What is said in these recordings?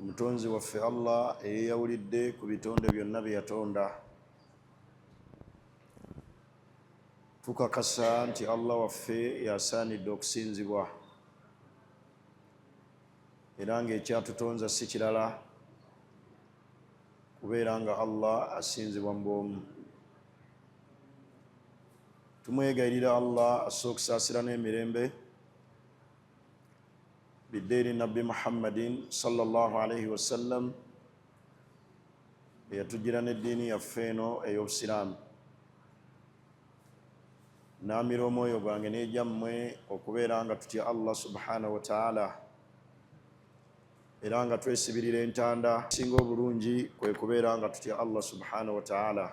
omutonzi waffe Allah eyeyawulidde ku bitonde byonna bye yatonda. Tukakasa nti Allah waffe yasaanidde okusinzibwa era ng'ekyatutonza si kirala kubeera nga Allah asinzibwa mu bw'omu. Tumwegayirira Allah assa okusaasira n'emirembe bidde eri Nabbi Muhammadin sallallahu alaihi wasallam eyatugira n'eddiini yaffe eno ey'Obusiraamu. Naamira omwoyo gwange n'egyammwe okubeera nga tutya Allah subhanahu wa ta'ala era nga twesibirira entanda. Singa obulungi kwe kubeera nga tutya Allah subhanahu wa ta'ala.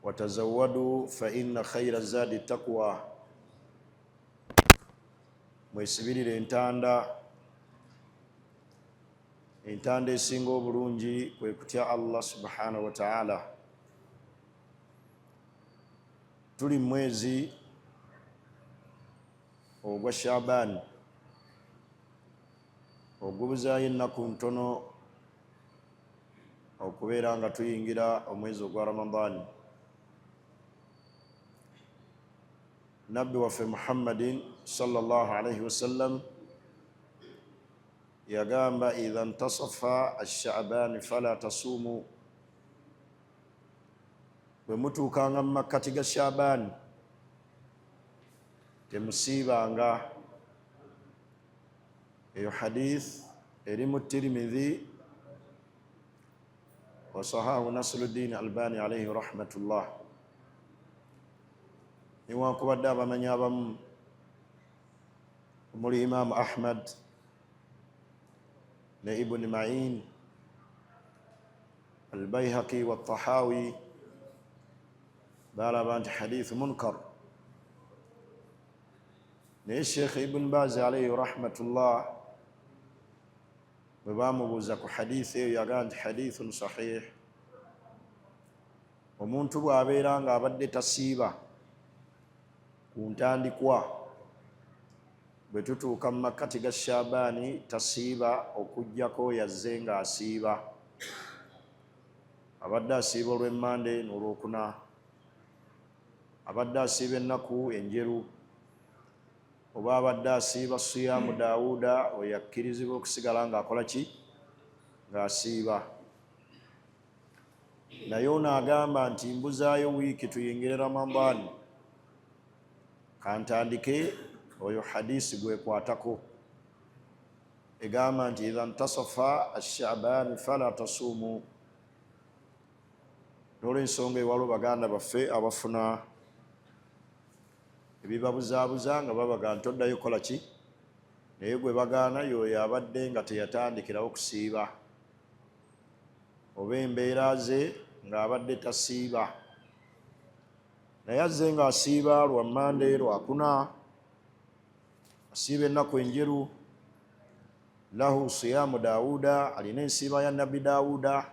Watazawwadu fa inna khayra zadi taqwa, mwesibirire entanda. Entanda esinga obulungi kwe kutya Allah subhanahu wa ta'ala. Tuli mwezi ogwa Shaaban ogubuzaayo ennaku ntono okubeera nga tuyingira omwezi ogwa Ramadan. Nabbi waffe Muhammadin sallallahu alaihi wasallam yagamba idha ntasafa ash-Sha'ban fala tasumu, bwe mutuukanga mu makkati ga Shaaban temusiibanga. Eyo hadith eri mu Tirmidhi wa sahahu Nasruddin Albani alaihi rahmatullah. Newankubadde abamanyi abamu omuli Imam Ahmad ne Ibn Ma'in Al-Bayhaqi wa Tahawi balaba nti hadith munkar, naye Sheikh Ibn Baz alayhi rahmatullah bwe bamubuuza ku hadith eyo yagamba nti hadithun sahih. Omuntu bw'abeera nga abadde tasiiba ku ntandikwa, bwe tutuuka mu makkati ga Shaabaani tasiiba okuggyako yazze nga asiiba. Abadde asiiba olw'Emmande n'Olwokuna, abadde asiiba ennaku enjeru, oba abadde asiiba siyaamu Daawuda oyo yakkirizibwa okusigala ng'akola ki? Ng'asiiba. Naye onaagamba nti mbuzaayo wiiki tuyingire Ramadan, kantandike, oyo hadisi gwekwatako egamba nti idha ntasafa ash-Sha'ban fala tasumu. N'olw'ensonga ewaliwo baganda baffe abafuna ebibabuzaabuza nga babaga ntoddayo kola ki, naye gwe bagaana yoyo abadde nga teyatandikirawo kusiiba, oba embeera ze ng'abadde tasiiba naye azze ng'asiiba lwa Mmande, Lwakuna, asiiba ennaku enjeru. Lahu siyaamu Daawuda, alina ensiiba ya Nabbi Daawuda.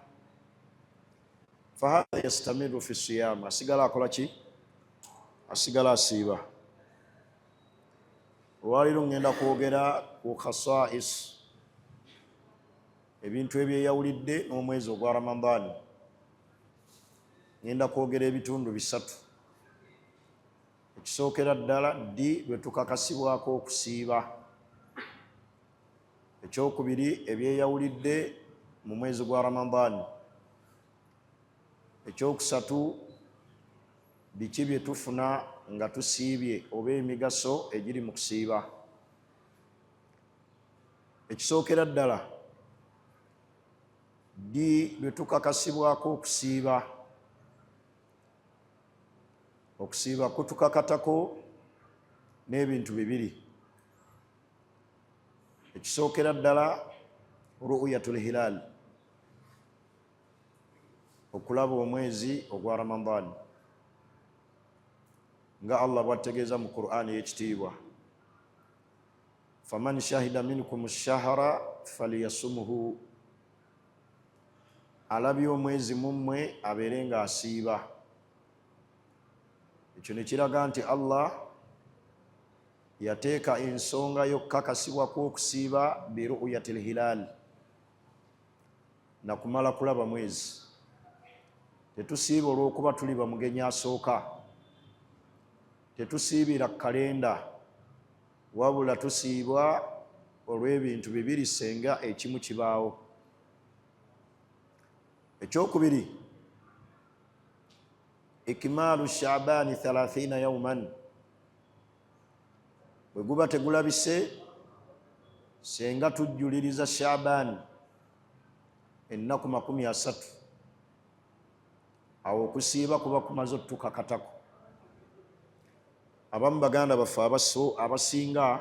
Fahadha yastamiru fi siyaamu, asigala akola ki? Asigala asiiba. Olwaliro ngenda kwogera ku khasa'is, ebintu ebyeyawulidde n'omwezi ogwa Ramadan. Ngenda kwogera ebitundu bisatu. Ekisookera ddala ddi lwe tukakasibwako okusiiba. Ekyokubiri ebyeyawulidde mu mwezi gwa Ramadan. Ekyokusatu biki bye tufuna nga tusiibye oba emigaso egiri mu kusiiba. Ekisookera ddala ddi lwe tukakasibwako okusiiba. Okusiiba kutukakatako n'ebintu bibiri. Ekisookera ddala ru'yatul hilal, okulaba omwezi ogwa Ramadan nga Allah bw'ategeeza mu Qur'ani y'ekitiibwa, faman shahida minkum ash-shahra falyasumhu, alabye omwezi mummwe abeere nga asiiba. Ekyo ne kiraga nti Allah yateeka ensonga y'okukakasibwa kw'okusiiba biru'yatil hilal, na kumala kulaba mwezi. Tetusiiba olw'okuba tuli bamugenyi asooka, tetusiibira kalenda, wabula tusiibwa olw'ebintu bibiri senga ekimu kibaawo. Ekyokubiri, ikmaalu Sha'ban 30 yawman, bwe guba tegulabise senga tujjuliriza Sha'ban ennaku 30, awo okusiiba kuba kumaze otukakatako. Abamu baganda baffe abasinga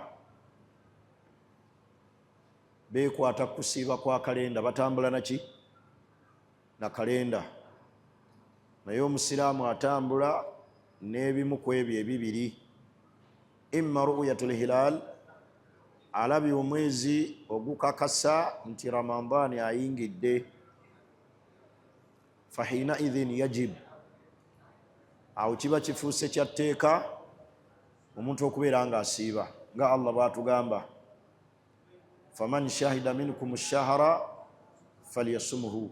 beekwata kusiiba kwa kalenda, batambula naki? Na kalenda. Naye omusiraamu atambula n'ebimu ku ebyo ebibiri. Imma ru'yatul hilal, alabye omwezi ogukakasa nti Ramadani ayingidde, fahina idhin yajib, awo kiba kifuuse kya tteeka omuntu okubeera nga asiiba, nga Allah bw'atugamba, faman shahida minkum ash-shahra falyasumhu.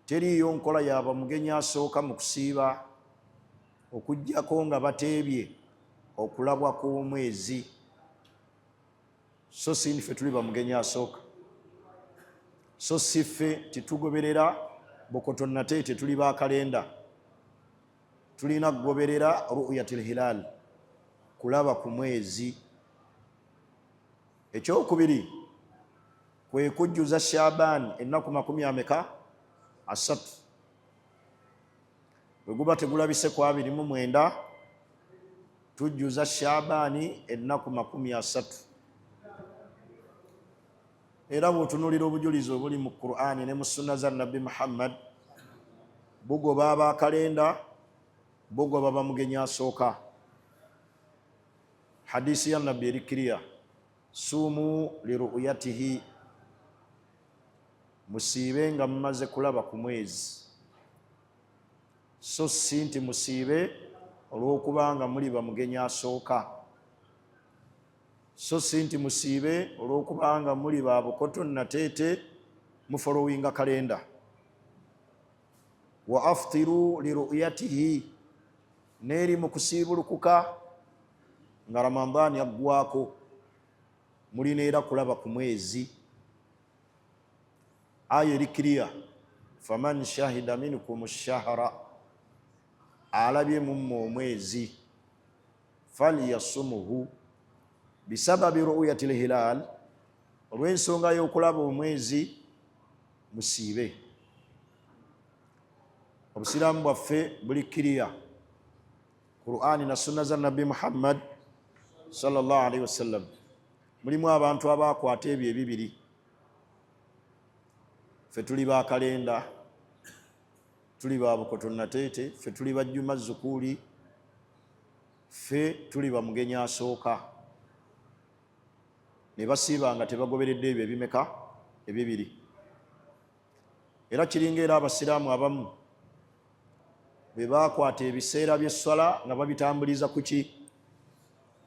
Teriiyo nkola yaba mugenyi asooka mu kusiiba okuggyako nga bateebye okulabwa kw'omwezi, so si niffe tuli bamugenyi asooka, so si ffe titugoberera bokoto nateete tuli ba kalenda, tulina kugoberera ru'yatul hilal, kulaba ku mwezi. Ekyokubiri kwe kujjuza Sha'ban ennaku 30, bwe guba tegulabise ku 29, tujjuza Sha'ban ennaku 30. Era bw'otunuulira obujulizi obuli mu Qur'ani ne mu sunna za Nabbi Muhammad, bugoba abakalenda, bugoba bamugenyi asooka. Hadisi ya Nabbi eri kiriya, suumu liru'yatihi, musiibe nga mumaze kulaba ku mwezi, so si nti musiibe olw'okubanga muli bamugenyi asooka, so si nti musiibe olw'okubanga muli ba bukoto nateete mufolowinga kalenda. Wa aftiru liru'yatihi, n'eri mu kusiibulukuka nga Ramadani yaggwako, mulina era kulaba ku mwezi. Aya eri kiriya, faman shahida minkum ash-shahra, alabye mumwe omwezi, falyasumhu, bisababi ru'yatil hilal, olw'ensonga y'okulaba omwezi musiibe. Obusiraamu bwaffe buli kiriya, Qur'ani na sunna za Nabbi Muhammad sallallahu alaihi wasallam, mulimu abantu abakwata ebyo ebibiri. Ffe tuli ba kalenda, tuli ba bukoto nateete, ffe tuli bajjuma zukuuli, ffe tuli bamugenyi asooka, ne basiiba nga tebagoberedde ebyo ebimeka? Ebibiri. Era kiringa era abasiraamu abamu bwe baakwata ebiseera by'esswala nga babitambuliza ku ki?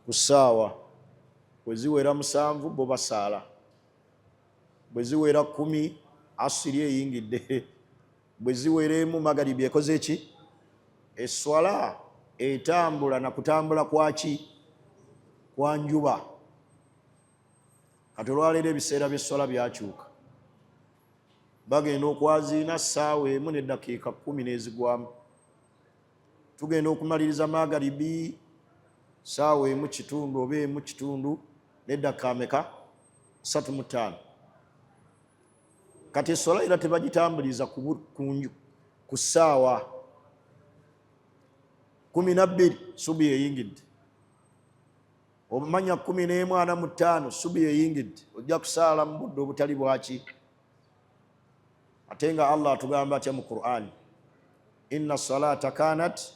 Ku ssaawa. Bwe ziwera 7 bo basaala, bwe ziwera 10 asiri eyingidde, bwe ziwera 1 magaribi ekoze eki? Esswala etambula na kutambula kwaki? Kwa njuba. Kati olwaleero ebiseera by'esswala byakyuka, bagenda okwaziina ssaawa 1 n'eddakiika 10 n'ezigwamu, tugenda okumaliriza magaribi ssaawa 1 kitundu oba 1 kitundu n'eddakiika meka? 35. Kati essola era tebagitambuliza ku ssaawa 12 subi eyingidde, omanya 11:45 subi eyingidde, ojja kusaala mu budde obutali bwaki? Ate nga Allah atugamba atya mu Qur'ani, inna salata kanat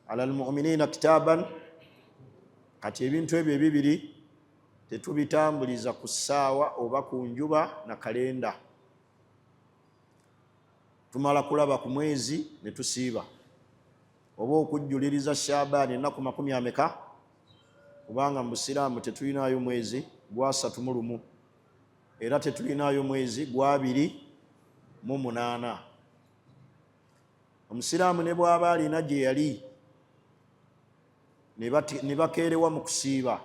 ala almu'minina kitaban. Kati ebintu ebyo ebibiri tetubitambuliza ku ssaawa oba ku njuba na kalenda. Tumala kulaba ku mwezi ne tusiiba, oba okujjuliriza Sha'ban ennaku 30, kubanga mu Busiraamu tetulinayo mwezi gwa 31 era tetulinayo mwezi gwa 28. Omusiraamu ne bw'aba alina gye yali ne bakeerewa mu kusiiba,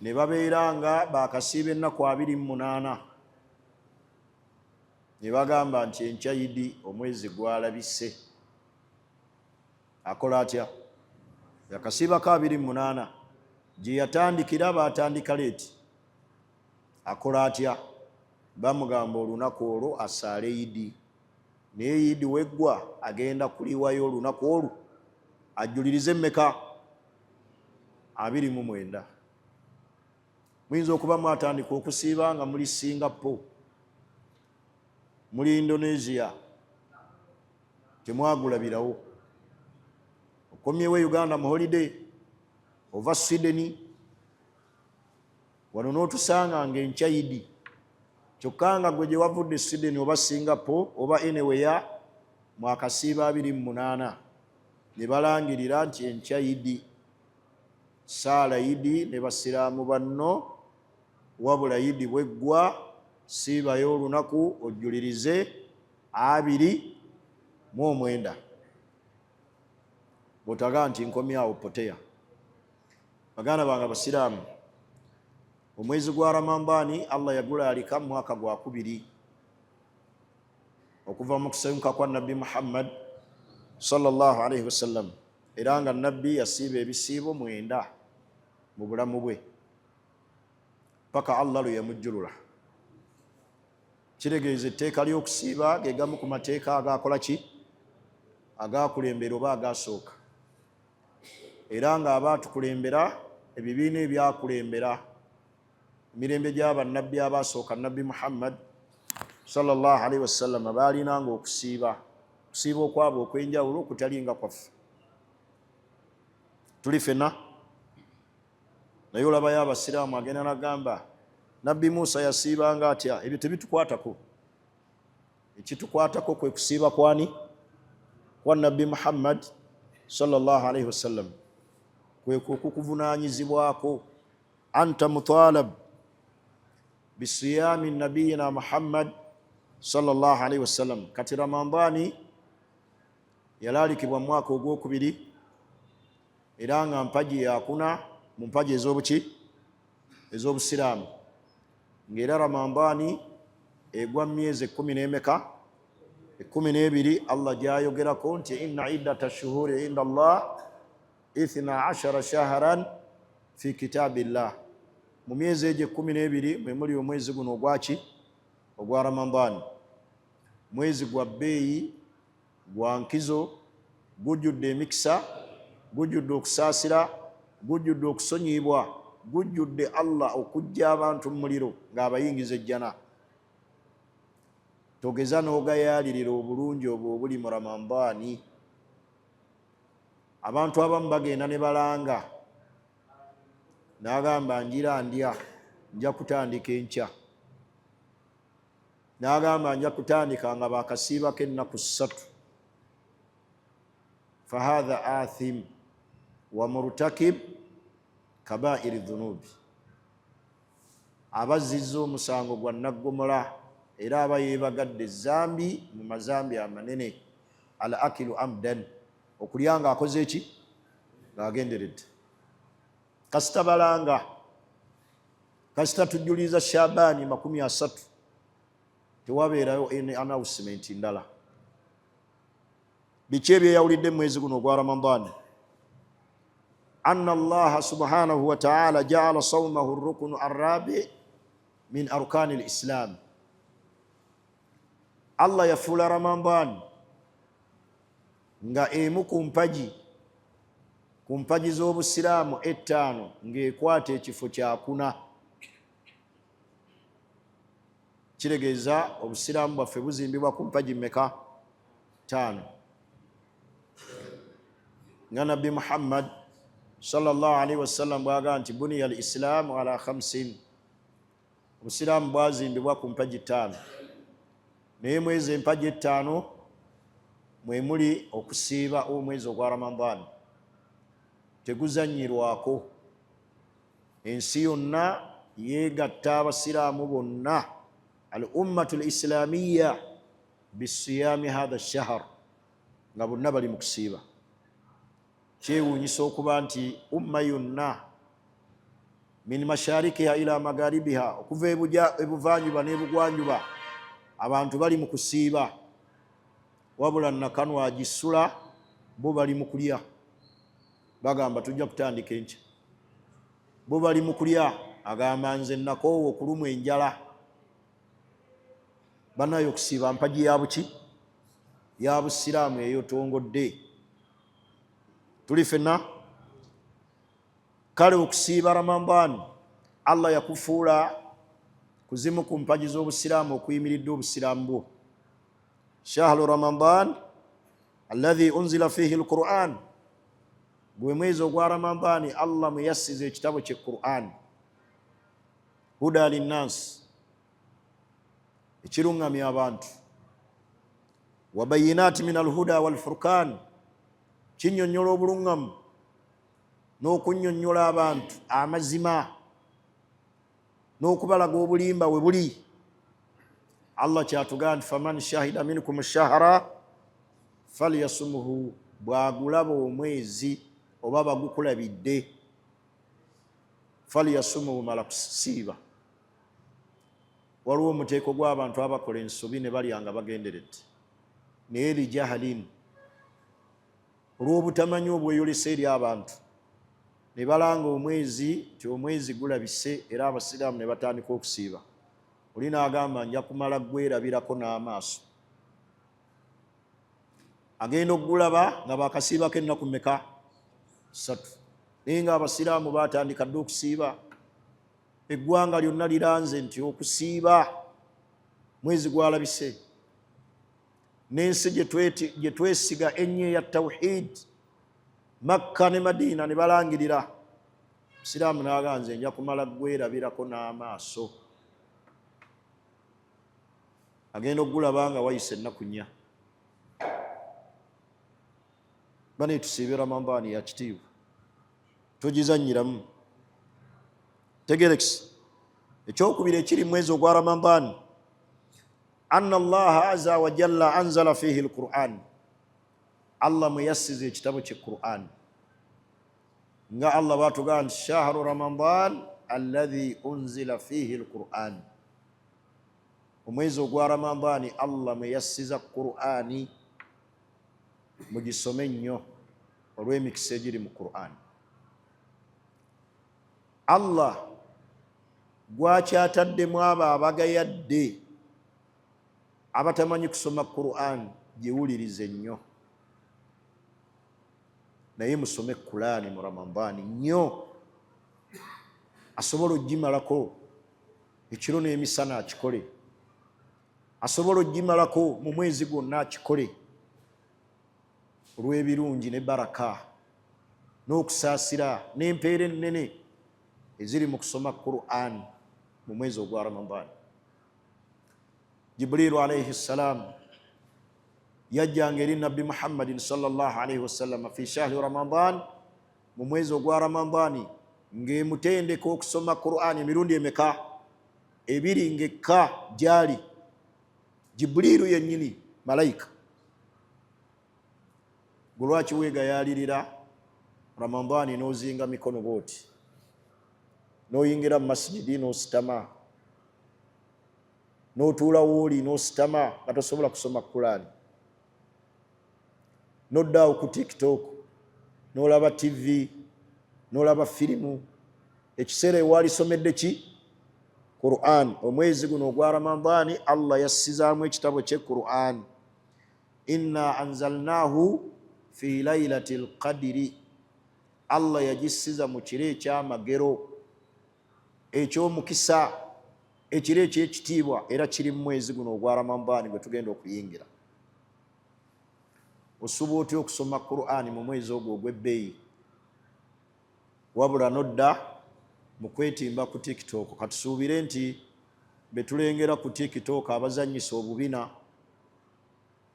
ne babeera nga bakasiiba ennaku 28, ne bagamba nti enkya Idi omwezi gwalabise. Akola atya? Yakasiibako 28 gye yatandikira batandika leeti. Akola atya? Bamugamba olunaku olwo asaale Idi, naye Idi weggwa agenda kuliwayo olunaku olwo ajulirize mmeka? 29. Muyinza okuba mwatandika okusiiba nga muli Singapore, muli Indonesia, temwagulabirawo. Okomyewo Uganda mu holiday, ova Sweden, wano n'otusanga ng'enkya Idi, kyokka nga gwe gye wavudde Sweden oba Singapore oba anywhere mwakasiiba 28, ne balangirira nti enkya Idi, saala Idi ne basiraamu banno, wabula Idi bweggwa siibayo olunaku ojulirize 29. Botaga nti nkomyawo poteya. Baganda bange Abasiraamu, omwezi gwa Ramadani Allah yagulaalika mu mwaka gwa 2 okuva mu kusanyuka kwa Nabbi Muhammad sallallahu alayhi wasallam, era nga Nabbi yasiiba ebisiibo 9 mu bulamu bwe paka Allah lwe yamujjulula. Kiregeeza etteeka ly'okusiiba ge gamu ku mateeka agakola ki? Agakulembera oba agasooka, era nga abaatukulembera ebibiina ebyakulembera emirembe gy'abannabbi abaasooka Nabbi Muhammad sallallahu alayhi wasallam baalinanga okusiiba okwabo okw'enjawulo okutalinga kwaffe tuli ffenna. Naye olabayo Abasiraamu agenda n'agamba Nabbi Musa yasiibanga atya? Ebyo tebitukwatako. Ekitukwatako kwe kusiiba kwani? Kwa Nabbi Muhammad sallallahu alayhi wasallam. Kwe kukuvunaanyizibwako. Anta mutalab bisiyami nabiyina Muhammad sallallahu alayhi wasallam. Kati Ramadani yalaalikibwa mu mwaka ogwokubiri era nga mpaji yakuna mu mpaji ez'obuki? Ez'Obusiraamu. Ng'era Ramadani egwa myezi 12 Allah gyayogerako nti inna iddata shuhuri inda Allah 12 shahran fi kitabillah. Mu myezi egyo 12 mwe muli omwezi guno ogwaki? Ogwa Ramadani. Mwezi gwa bbeeyi, gwa nkizo, gujjudde emikisa, gujjudde okusaasira, gujjudde okusonyibwa, gujjudde Allah okujja abantu mu muliro ng'abayingiza ejjana. Togeza n'ogayaalirira obulungi obwo obuli mu Ramadani. Abantu abamu bagenda ne balanga, n'agamba njira ndya, nja kutandika enkya, n'agamba nja kutandika nga bakasiibako ennaku 3. Fahatha athim wa murtakib kabairi dhunubi. Abazizza omusango gwa naggomola era aba yeebagadde ezambi mu mazambi amanene. Al akilu amdan, okulya nga akoze eki? Ng'agenderedde. Kasita balanga, kasita tujjuliza Shaabani 30, tewabeerayo announcement ndala. Biki ebyeyawulidde mu mwezi guno ogwa Ramadani? Anna Allah subhanahu wa ta'ala ja'ala sawmahu ar-ruknu ar-rabi' min arkani al-Islam. Allah yafuula Ramadani nga emu ku mpaji z'Obusiraamu 5 ng'ekwata ekifo kyakuna. Kiregeeza Obusiraamu bwaffe buzimbibwa ku mpaji mmeka? 5. Nga Nabbi Muhammad sallallahu alayhi wasallam bw'agamba nti buniya al-Islaamu ala 50. Obusiraamu bwazimbibwa ku mpaji 5, naye mwezi empaji 5 mwe muli okusiiba omwezi ogwa Ramadani. teguzanyirwako. Ensi yonna yeegatta abasiraamu bonna al ummatu lislamiya bisiyami hatha shahar, nga bonna bali mu kusiiba. Kyewuunyisa okuba nti umma yonna min masharikiha ila magharibiha, okuva ebuvanjuba n'ebugwanjuba, abantu bali mu kusiiba, wabula nakanu agisula bo bali mu kulya. Bagamba tujja kutandika enkya, bo bali mu kulya. Agamba nze nakoowa okulumwa enjala. Banayo okusiiba mpagi ya buki ya busiraamu eyotongodde. Tuli fenna kale okusiiba Ramadan Allah yakufuula kuzimu ku mpagi z'obusiraamu okuyimiridde obusiraamu bwo. Shahru Ramadan alladhi unzila fihi alquran, gwe mwezi ogwa Ramadani Allah muyassiza ekitabo kye Quran. Huda linnas, ekirungamya abantu. Wa bayinati min alhuda walfurqan, kinyonnyola obulungamu n'okunnyonnyola abantu amazima n'okubalaga obulimba we buli. Allah kyatugamba nti faman shahida minkum shahra falyasumuhu, bwagulaba omwezi oba bagukulabidde falyasumuhu, mala kusiiba. Waliwo omuteeko gw'abantu abakola ensobi ne balya nga bagenderedde, naye lijahalin, olw'obutamanya obweyolesa eri abantu, ne balanga omwezi ti omwezi gulabise, era abasiraamu ne batandika okusiiba. Oli n'agamba nja kumala gwerabirako n'amaaso. Agenda okugulaba nga bakasiibako ennaku mmeka? 3. Naye nga abasiraamu batandika dde okusiiba. Eggwanga lyonna liranze nti okusiiba mwezi gwalabise. N'ensi gye twesiga ennyo ya tawhid, Makka ne Madina, ne balangirira. Siraamu n'agamba nze nja kumala gwerabirako n'amaaso. Agenda okugulaba nga wayise ennaku 4. Bane tusiibe Ramadani ya kitiibwa, togizanyiramu. Tegerekisi ekyokubiri ekiri mwezi ogwa Ramadani, anna Allaha azza wa jalla anzala fihi alquran, Allah muyassiza ekitabo kye Quran. Nga Allah batugamba nti shahru Ramadan alladhi unzila fihi alquran, omwezi ogwa Ramadani Allah muyassiza Qurani, mugisome nnyo olw'emikisa egiri mu Quran. Allah gwakyataddemu abo abagayadde abatamanyi kusoma Quran, giwulirize nnyo. Naye musome Qurani mu Ramadani nnyo, asobola ogimalako ekiro n'emisana akikole, asobola ogimalako mu mwezi gwonna akikole, olw'ebirungi ne baraka n'okusaasira n'empeera ennene eziri mu kusoma Quran mu mwezi ogwa Ramadan. Jibrilu alayhi salam yajjanga eri Nabbi Muhammadin sallallahu alayhi wasallam fi shahri Ramadan, mu mwezi ogwa Ramadani, ng'emutendeka okusoma Quran emirundi emeka? 2 ng'ekka gyali. Jibrilu yennyini malayika. Gwe lwaki weegayaalirira Ramadani n'ozinga mikono bw'oti, n'oyingira mu masjidi n'ositama, n'otuula wooli n'ositama nga tosobola kusoma Qurani, n'oddaawo ku TikTok n'olaba TV n'olaba firimu, ekiseera ewalisomedde ki? Quran. Omwezi guno ogwa Ramadani Allah yassizaamu ekitabo kye Quran. Inna anzalnahu fi laylatil qadri, Allah yagisiza mu kiro ekyamagero, eky'omukisa, ekiro eky'ekitiibwa, era kiri mu mwezi guno ogwa Ramadani gwe tugenda okuyingira. Osuba otya okusoma Qur'ani mu mwezi ogwo ogw'ebbeeyi? Wabula nodda mu kwetimba ku TikTok. Katusuubire nti betulengera ku TikTok abazanyisa obubina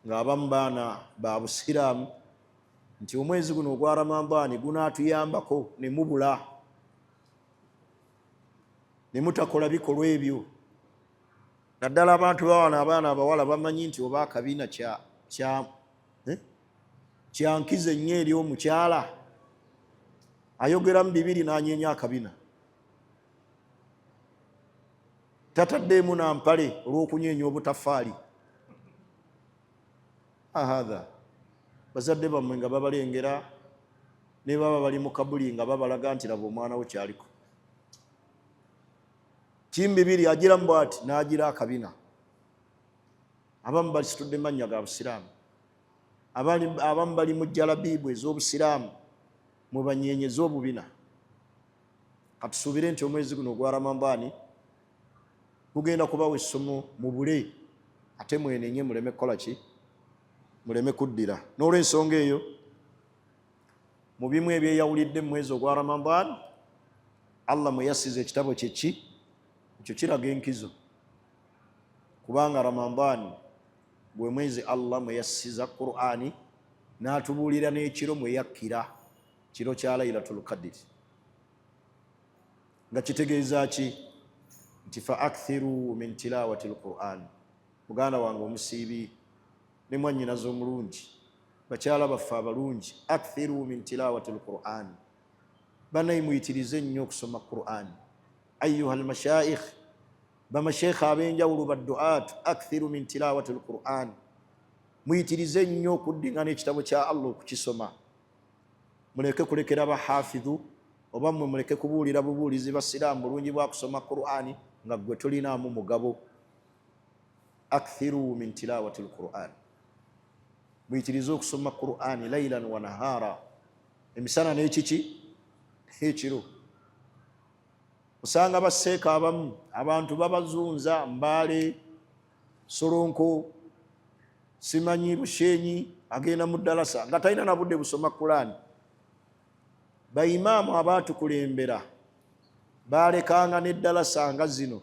ng'abamu baana ba busiraamu nti omwezi guno ogwa Ramadani gunaatuyambako ne mubula ne mutakola bikolwa ebyo. Naddala abantu bawana abaana abawala bamanyi nti oba akabina kyankize nnyo eri omukyala ayogera mu bibiri n'anyeenya akabina, tataddeemu nampale olw'okunyeenya obutafaali. Ahatha bazadde bammwe nga babalengera ne baba bali mu kabuli nga babalaga nti laba omwana wo kyaliko. Kimbibiri agira mbwati n'agira akabina. Abamu basitudde mannya ga Busiraamu, abamu bali mu jalabibu ez'Obusiraamu mu banyeenyeza obubina. Katusuubire nti omwezi guno ogwa Ramadani gugenda kubawa essomo mubule ate mwenenye muleme kukola ki? Muleme kuddira. N'olw'ensonga eyo mu bimu ebyeyawulidde mu mwezi ogwa Ramadani Allah mwe yassiza ekitabo kye ki? Ekyo kiraga enkizo, kubanga Ramadani gwe mwezi Allah mwe yassiza Qur'ani n'atubuulira n'ekiro mwe yakkira, kiro kya Laylatul Qadr, nga kitegeeza ki? Nti fa akthiru min tilawati al-Qur'an. Muganda wange omusiibi ne mwannyinaze omulungi, bakyala baffe abalungi, akthiru min tilawati al-Qur'an, banayi muyitirize nnyo okusoma Qur'an. Ayyuha al-mashayikh, bamasheekha ab'enjawulo baddu'aatu, akthiru min tilawati al-Qur'an, muyitirize nnyo okuddingana ekitabo kya Allah okukisoma. Muleke kulekera bahafidhu oba mmwe muleke kubuulira bubuulizi basiraamu bulungi bwa kusoma Qur'ani nga gwe tolinaamu mugabo. Akthiru min tilawati al-Qur'an, muyitirize okusoma Qur'ani laylan wa nahara, emisana n'ekiki? Ekiro. Osanga baseeka abamu abantu babazunza Mbale, Soronko, simanyi Bushenyi, agenda mu ddalasa nga talina na budde busoma Qur'ani. Bayimaamu abaatukulembera balekanga n'eddalasa nga zino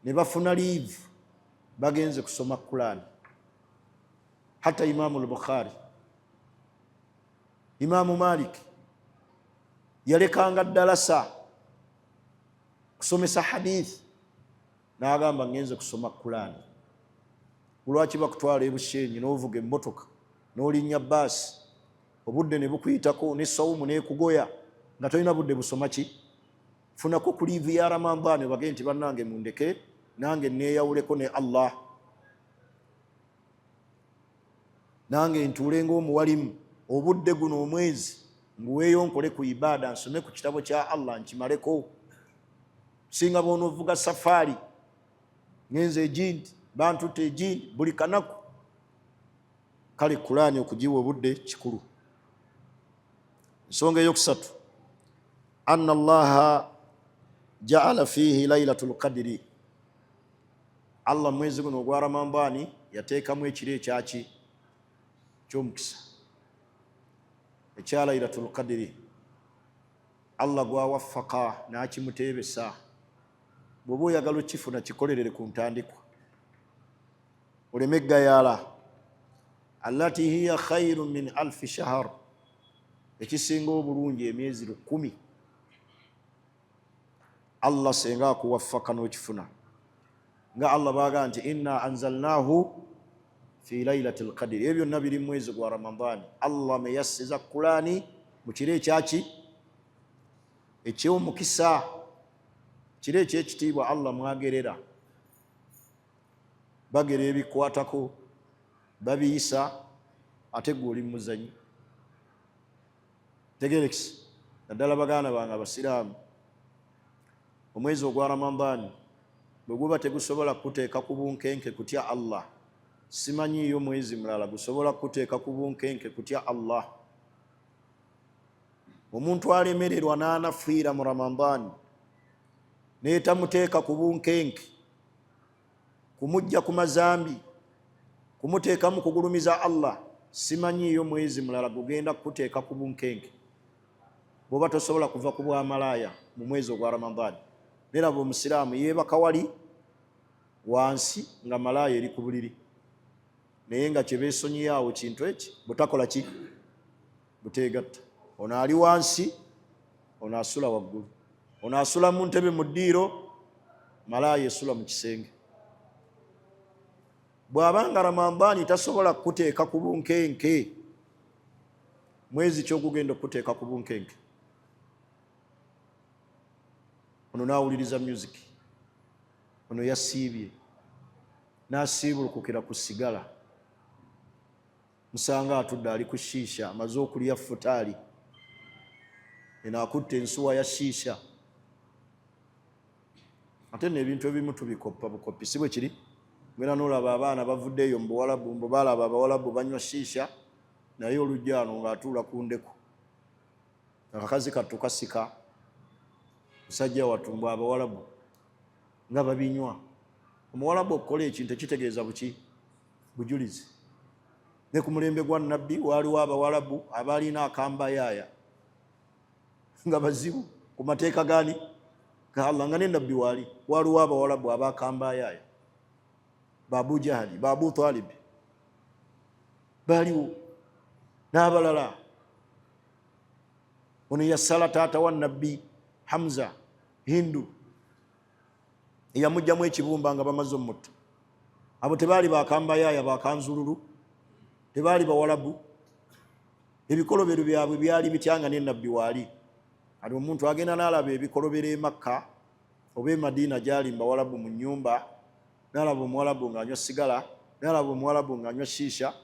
ne bafuna liivu bagenze kusoma Qur'ani. Hatta Imaamu al-Bukhari, Imaamu Malik yalekanga ddalasa kusomesa hadith n'agamba ngenze kusoma Qur'ani. Lwaki bakutwala ebushenyi n'ovuga emmotoka n'olinnya bbaasi, obudde ne bukuyitako ne sawumu n'ekugoya nga tolina budde busoma ki? Funako ku liivu ya Ramadani obage nti bannange mundeke nange neeyawuleko ne Allah, nange ntuule ng'omuwalimu obudde guno omwezi nguweeyo nkole ku ibaada, nsome ku kitabo kya Allah nkimaleko. Singa bw'onoovuga safaari ngenze egindi bantutte egindi buli kanaku, kale Qur'ani okugiwa obudde kikulu. Ensonga eyokusatu, anna Allaha ja'ala fihi laylatul qadri, Allah mwezi guno ogwa Ramadani yateekamu ekiro ekyaki? Ky'omukisa, ekya Laylatul Qadri. Allah gwawaffaka n'akimuteebesa. Bw'oba oyagala okifuna kikolerere ku ntandikwa, oleme ggayaala. Allati hiya khairun min alfi shahr, ekisinga obulungi emyezi 1000. Allah senga akuwaffaka n'okifuna, nga Allah baaga nti inna anzalnahu fi laylatil qadr. Ebyo byonna biri mu mwezi gwa Ramadani. Allah me yassiza Qur'ani mu kiro ekyaki? Eky'omukisa, kiro eky'ekitiibwa. Allah mwagerera, bagera ebikwatako babiyisa, ate gwe oli muzanyi. Tegerekisi naddala baganda bange Abasiraamu, omwezi ogwa Ramadani bwe guba tegusobola kuteeka ku bunkenke kutya Allah, simanyiiyo mwezi mulala gusobola kuteeka ku bunkenke kutya Allah. Omuntu alemererwa n'anafiira mu Ramadani n'etamuteeka ku bunkenke, kumujja ku mazambi, kumuteekamu kugulumiza Allah, simanyiiyo mwezi mulala gugenda kuteeka ku bunkenke. Bw'oba tosobola kuva ku bwamalaaya mu mwezi ogwa Ramadani, neraba Omusiraamu yeebaka wali wansi nga malaaya eri ku buliri. naye nga kye beesonyiye kintu eki butakola ki buteegatta. Ono ali wansi, ono asula waggulu, ono asula mu ntebe mu ddiiro, malaaya esula mu kisenge. Bw'abanga Ramadani tasobola kuteeka ku bunkenke, mwezi ki ogugenda okuteeka ku bunkenke? Ono naawuliriza music, ono yasiibye n'asiibulukukira ku sigala, musanga atudde ali ku shiisha, amaze okulya futaali, eno akutte ensuwa ya shiisha. Ate n'ebintu ebimu tubikoppa bukoppi, si bwe kiri? Ngena n'olaba abaana bavuddeeyo mu Buwalabu, mbu balaba Abawalabu banywa shiisha, naye olujja ano ng'atuula ku ndeku, akakazi kattu kasika, musajja watumbwa Abawalabu nga babinywa. Omuwalabu okukola ekintu ekitegeeza buki? Bujulizi. Ne ku mulembe gwa Nabbi waaliwo Abawalabu abaalina akambayaaya nga bazibu ku mateeka gani ga Allah, nga ne Nabbi waaliwo Abawalabu abakambayaaya, ba Abu Jahali, ba Abu Talib, baaliwo n'abalala. Ono yassala taata wa Nabbi Hamza, Hindu, eyamugjamu ekibumba nga bamaze omutta. Abo tebaali bakambayaaya, bakanzululu, tebaali Bawalabu. Ebikolobero byabwe byali bityanga ne Nabbi waali. Ali omuntu agenda n'alaba ebikolobero e Makka oba e Madiina gyali Bawalabu mu nnyumba, n'alaba Omuwalabu ng'anywa sigala, n'alaba Omuwalabu ng'anywa shiisha,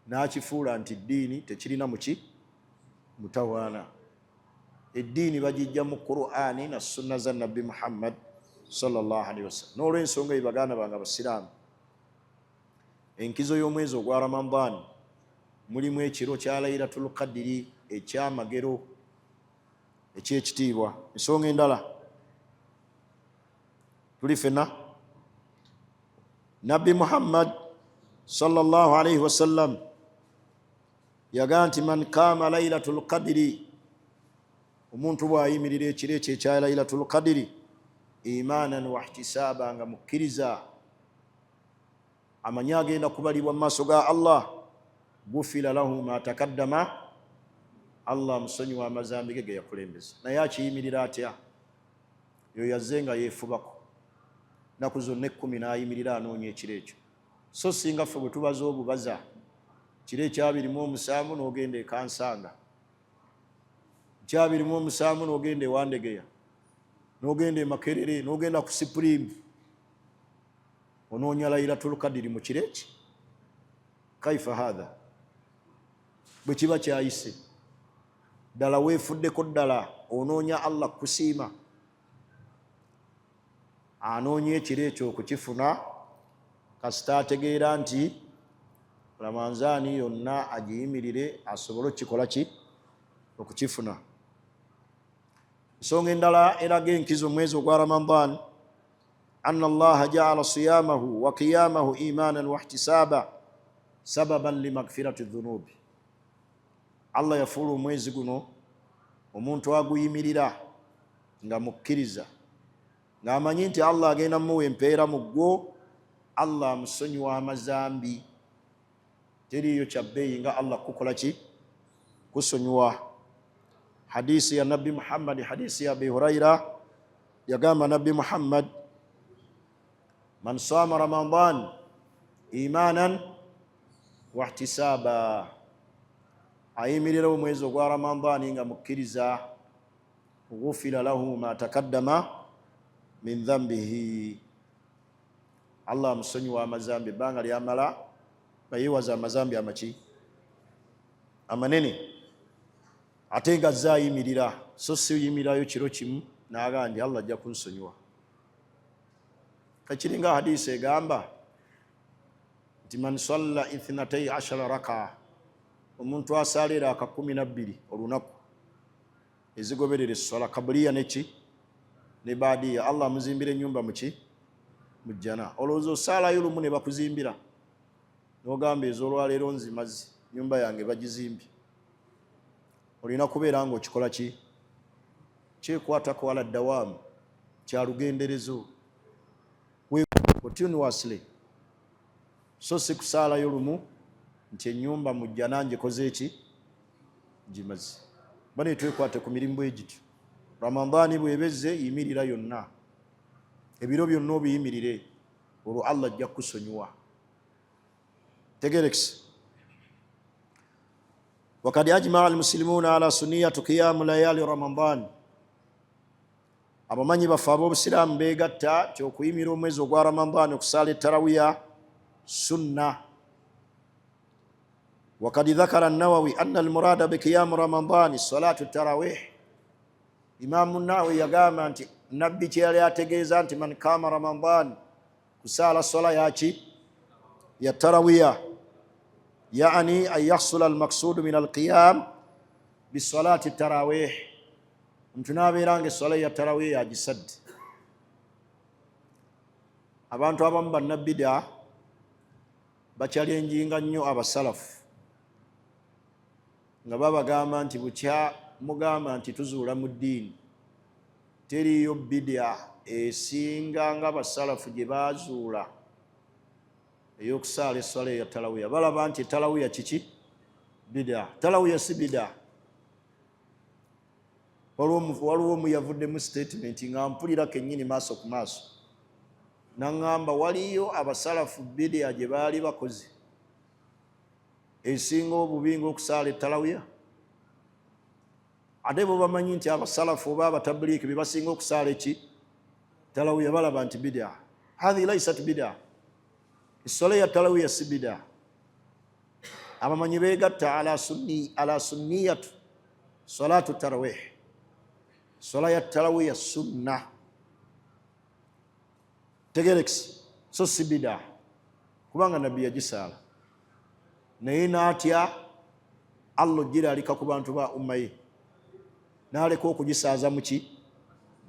n'akifuula nti ddiini tekirina muki mutawaana. Eddiini bagijja mu Qur'ani na sunna za Nabbi Muhammad sallallahu alaihi wasallam. N'olw'ensonga baganda bange Abasiraamu, enkizo y'omwezi ogwa Ramadani mulimu ekiro kya Laylatul Qadri ekyamagero ekyekitiibwa. Ensonga endala tuli fenna, Nabbi Muhammad sallallahu alaihi wasallam yagaa nti man kaama Laylatul Qadri, omuntu bw'ayimirira ekiro ekyo ekya Laylatul Qadri imanan wa ihtisaaba, nga mukkiriza amanya agenda kubalibwa mu maaso ga Allah, gufira lahu ma takaddama, Allah musonyiwa amazambi ge yakulembeza. Naye akiyimirira atya? Yo yazze nga yeefubako naku zonna 10 n'ayimirira anoonya ekiro ekyo. So singa ffe bwe tubaza obubaza kiro ekyabirimu omusanvu n'ogenda e Kansanga, ekyabirimu omusanvu n'ogenda e Wandegeya, n'ogenda e Makerere, n'ogenda ku Supreme, onoonya Laylatul Qadri mu kiro eki? Kaifa hadha? Bwe kiba kyayise ddala weefuddeko ddala onoonya Allah kusiima, anoonya ekiro ekyo okukifuna kasita ategeera nti Ramadani yonna agiyimirire asobole okukikola ki? Okukifuna. Ensonga endala eraga enkizo omwezi ogwa Ramadan, anna Allaha ja'ala siyamahu wa qiyamahu imanan wa ihtisaba sababan li maghfirati dhunubi. Allah yafuula omwezi guno omuntu aguyimirira nga mukkiriza, ng'amanyi nti Allah agenda muwa empeera mu gwo, Allah amusonyiwa amazambi. Teriyo kyabbeeyi nga Allah kukola ki? Kusonyiwa. Hadisi ya Nabbi Muhammad, hadisi ya Abi Huraira, yagamba Nabbi Muhammad, man sama Ramadan imanan wa ihtisaba, ayimirira omwezi ogwa Ramadani nga mukkiriza, ghufira lahu ma takaddama min dhanbihi, Allah amusonyiwa amazambi ebbanga lyamala bayewaza amazambi amaki? Amanene. Ate nga azze ayimirira, so si yimirirayo kiro kimu n'agamba nti Allah ajja kunsonyiwa. Kakiri nga hadisi egamba nti man salla 12 raka, omuntu asalira aka 12 olunaku ezigoberera essala kabuliya neki ne baadiya, Allah amuzimbira ennyumba muki? Mu jjana. Olowooza osaalayo lumu ne bakuzimbira n'ogamba ez'olwaleero nzimazi, nyumba yange bagizimbye. Olina kubeera nga okikola ki? Kyekwatako ala ddawaamu, kya lugenderezo, continuously. so si kusaalayo lumu nti ennyumba mujja nange koze eki gimaze. Bane twekwate ku mirimu bwe gityo. Ramadani bwebezze yimirira yonna, ebiro byonna obiyimirire, olwo Allah ajja kusonyiwa. Tegerekse. Wakad ajmaa almuslimuna ala sunniyati qiyamu layali Ramadan. Abamanyi baffe ab'obusiraamu beegatta kyokuyimira omwezi ogwa Ramadan okusaala ettarawiya sunna. Wakad dhakara an-Nawawi anna al-murada bi qiyamu Ramadan salatu tarawih. Imamu Nawawi yagamba nti nabbi kye yali ategeeza nti man kama Ramadan kusaala sola yaki ya tarawiya, yaani an yahsula al-maqsudu min al-qiyam bi salati tarawih. Omuntu n'abeeranga essola ya tarawih yagisadde. Abantu abamu bannabbidaa bakyalenjinga nnyo abasalafu nga babagamba nti bukya mugamba nti tuzuula mu ddiini, teriyo bidaa esinga nga abasalafu gye baazuula ey'okusaala essola ya tarawiya. Balaba nti tarawiya kiki? Bidaa. Tarawiya si bidaa. Waliwo omu yavuddemu statement nga mpulira kennyini maaso ku maaso naŋŋamba waliyo abasalafu bidaa gye baali bakoze esinga obubi ng'okusaala ettarawiya. Ate bo bamanyi nti abasalafu oba abatabuliiki be basinga okusaala eki tarawiya, balaba nti bidaa. Hadhi laysat bidaa. Essola ya tarawiya si bidaa. Abamanyi beegatta ala sunniyatu salatu tarawih. Sola ya tarawiya sunna. Tegerekse. So si bidaa kubanga nabbi yagisaala, naye n'atya Allah ojjira alika ku bantu ba umma ye n'aleka okugisaaza muki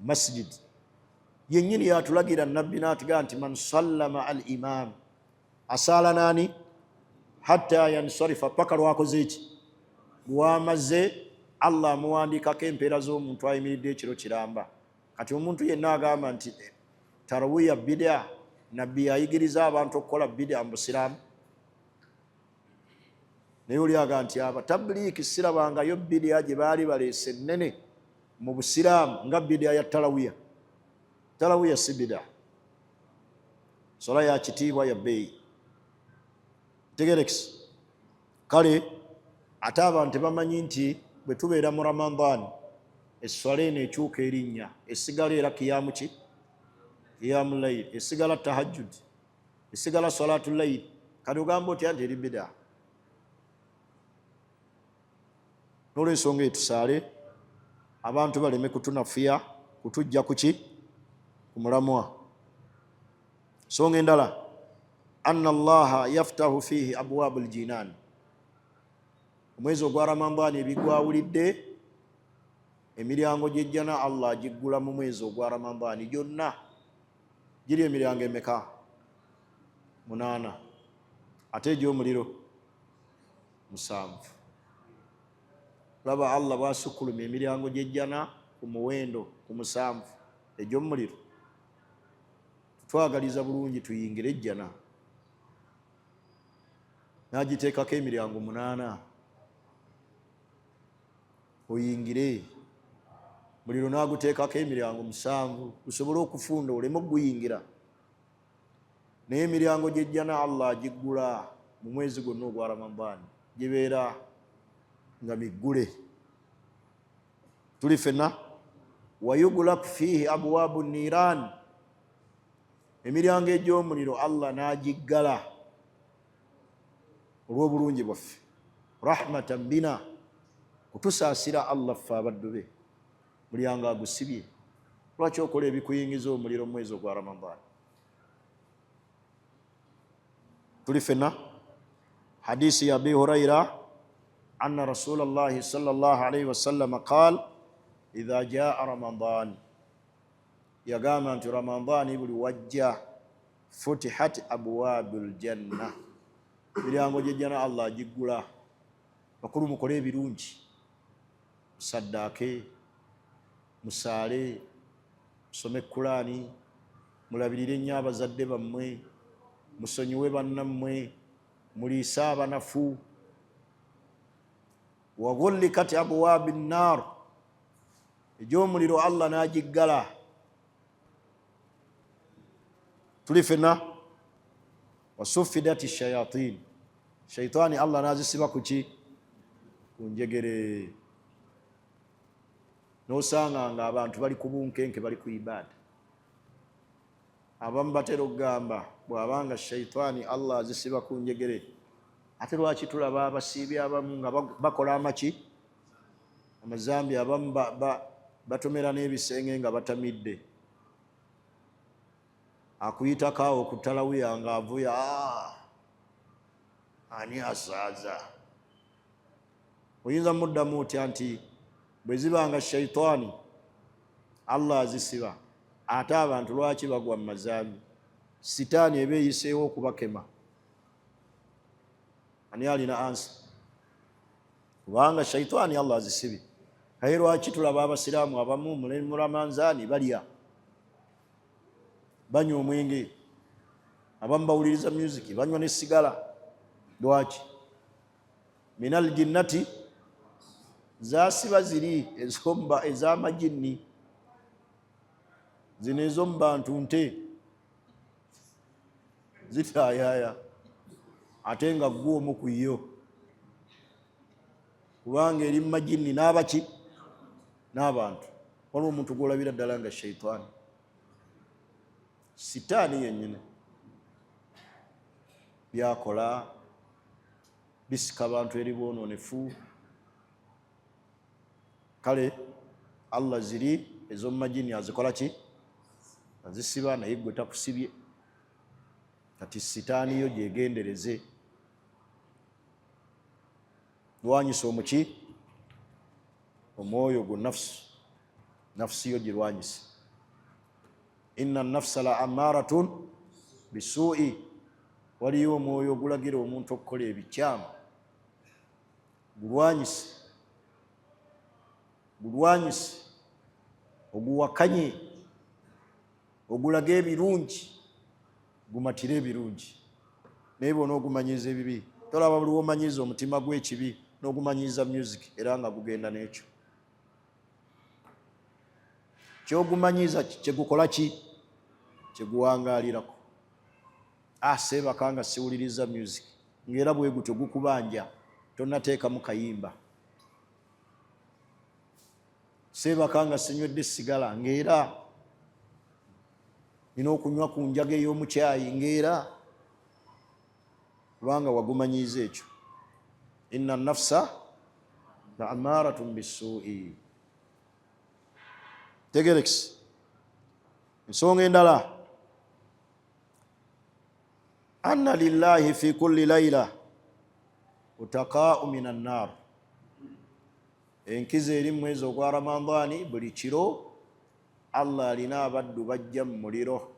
masjid. Yennyini yatulagira nabbi n'atugaa nti man sallama al imam, asaala nani hatta yansarifa, paka lwakoze eki lwamaze Allah amuwandiikako empeera z'omuntu ayimiridde ekiro kiramba. Kati omuntu yenna agamba nti tarawiya bidaa, nabbi ayigiriza abantu okukola bidaa mu busiraamu. Naye oli aga nti abatabuliiki sirabangayo bidaa gye baali baleese ennene mu busiraamu nga bidaa ya tarawiya. Tarawiya si bidaa, sola ya kitiibwa ya bbeeyi. Tegerekse. Kale ate abantu bamanyi nti bwe tubeera mu Ramadan essola eno ekyuka erinnya, esigala era kiyamu ki? Kiyamu layiri, esigala tahajjud, esigala salatu layiri. Kati ogamba otya nti eri bidaa? N'olwensonga etusaale abantu baleme kutunafuya kutujja kuki? Ku mulamwa. Songa endala, anna Allaha yaftahu fihi abwaabu al-jinan. Omwezi ogwa Ramadan ebigwawulidde emiryango gy'ejjana Allah agiggula mu mwezi ogwa Ramadan gyonna. Giri emiryango emeka? 8. Ate egy'omuliro 7. Laba Allah bwasukkulumya emiryango gy'ejjana ku muwendo ku 7, egy'omuliro twagaliza bulungi tuyingire ejjana. N'agiteekako emiryango 8 oyingire, muliro n'aguteekako emiryango 7 gusobole okufunda oleme okuguyingira. Naye emiryango gy'ejjana Allah agiggula mu mwezi gwonna ogwa Ramadan, gibeera nga miggule. Tuli fenna wayughlaqu fihi abwaabu niran, emiryango egy'omuliro Allah n'agiggala olw'obulungi bwaffe, rahmatan bina, kutusaasira Allah ffe abaddu be. Mulyango agusibye, lwaki okola ebikuyingiza omuliro mu mwezi ogwa Ramadan? Tuli fenna hadisi ya Abi Hurayra anna Rasulallahi sallallahu alayhi wa sallam qaal idha jaa Ramadan, yagamba nti Ramadan buli wajja futihat abwaabul janna, emiryango gy'ejjana Allah agiggula. Bakulu mukole ebirungi, musaddaake, musaale, musome Kulaani, mulabirire nnyo abazadde bammwe, musonyiwe bannammwe, muliise abanafu. Wa ghullikat abwaabu nnar, egy'omuliro Allah n'agiggala. Tuli fenna. Wa suffidat shayatin, shaitaani Allah n'azisiba kuki? Ku njegere. N'osanga nga abantu bali ku bunkenke, bali ku ibaada. Abamu batera okugamba bw'abanga shaitaani Allah azisiba ku njegere, ate lwaki tulaba abasiibi abamu nga bakola amaki? Amazambi. Abamu batomera n'ebisenge nga batamidde. Akuyitako awo ku talawiya ng'avuya, ani asaaza? Oyinza muddamu otya nti bwe zibanga shaitaani Allah azisiba, ate abantu lwaki bagwa mu mazambi? Sitaani eba eyiseewo okubakema. Ani alina ansa? Kubanga shaitaani Allah azisibye. Kaye lwaki tulaba abasiraamu abamu mu Ramanzaani balya, banywa omwenge, abamu bawuliriza music, banywa n'essigala? Lwaki? Minal jinnati, zasiba ziri ez'amajinni, zino ez'omu bantu nte zitaayaaya, ate nga ggwe omu ku yo, kubanga eri mu majinni n'abaki? N'abantu. Waliwo omuntu gw'olabira ddala nga shaitaani. Sitaani yennyini byakola bisika abantu eri bwonoonefu. Kale Allah ziri ez'omu majinni azikola ki? Azisiba, naye gwe takusibye. Kati sitaani yo gyegendereze. Lwanyisa omuki? Omwoyo gwo, nafsi yo girwanyise. Inna nafsa la ammaratun bisuu'i, waliyo omwoyo ogulagira omuntu okukola ebikyamu. Gulwanyise, oguwakanye, ogulaga ebirungi, gumatire ebirungi. Naye bona ogumanyiiza ebibi. Tolaba buli womanyiiza omutima gw'ekibi n'ogumanyiiza music era nga gugenda n'ekyo. Kyogumanyiiza kyegukola ki? Kyeguwangaalirako. Seebaka nga siwuliriza music, ng'era bwe gutyo gukubanja, tonnateekamu kayimba. Seebaka nga sinywedde sigala, ng'era nina okunywa ku njaga ey'omukyayi, ng'era kubanga wagumanyiiza ekyo. Inna nafsa la ammaratun bisuu'i. Tegerekisi. Ensonga endala, anna lillahi fi kulli layla utaqaa'u minan nar, enkizo eri mu mwezi ogwa Ramadhaani, buli kiro Allah alina abaddu bajja mu muliro.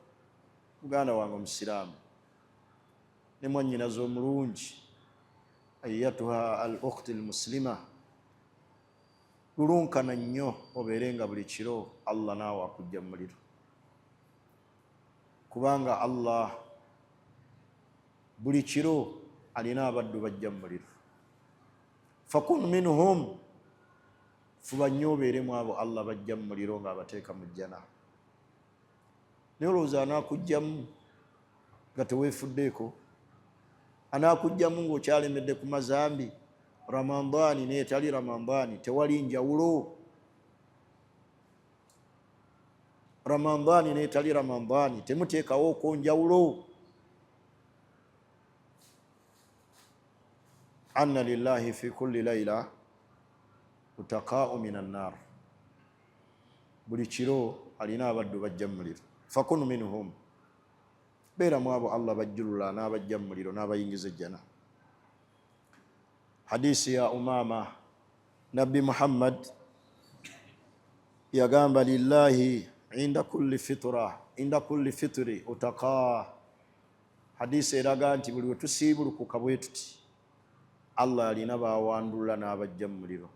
Muganda wange omusiraamu ne mwannyinaze omulungi, ayyatuha al ukhti al muslima, lulunkana nnyo obeere nga buli kiro Allah naawe akujja mu muliro. Kubanga Allah buli kiro alina abaddu bajja mu muliro. Fakun minhum, fuba nnyo obeeremu abo Allah bajja mu muliro ng'abateeka mu jjana. Naye olowooza anaakugjamu nga teweefuddeeko? Anaakugjamu ng'okyalemedde ku mazambi? Ramadhaani n'etali Ramadhaani tewali njawulo. Ramadhaani n'etali Ramadhaani temuteekawo ko njawulo. Anna lillahi fi kulli layla utaqaa'u minan nar, buli kiro alina abaddu bajja mu muliro. Fakun minhum, beera mu abo Allah bajjulula n'abajja mu muliro n'abayingiza ejjana. Hadisi ya Umama, Nabbi Muhammad yagamba lillahi inda kulli fitri utaqa. Hadisi eraga nti buli wetusiibulukuka bwe tuti Allah alina bawandula n'abajja mu muliro.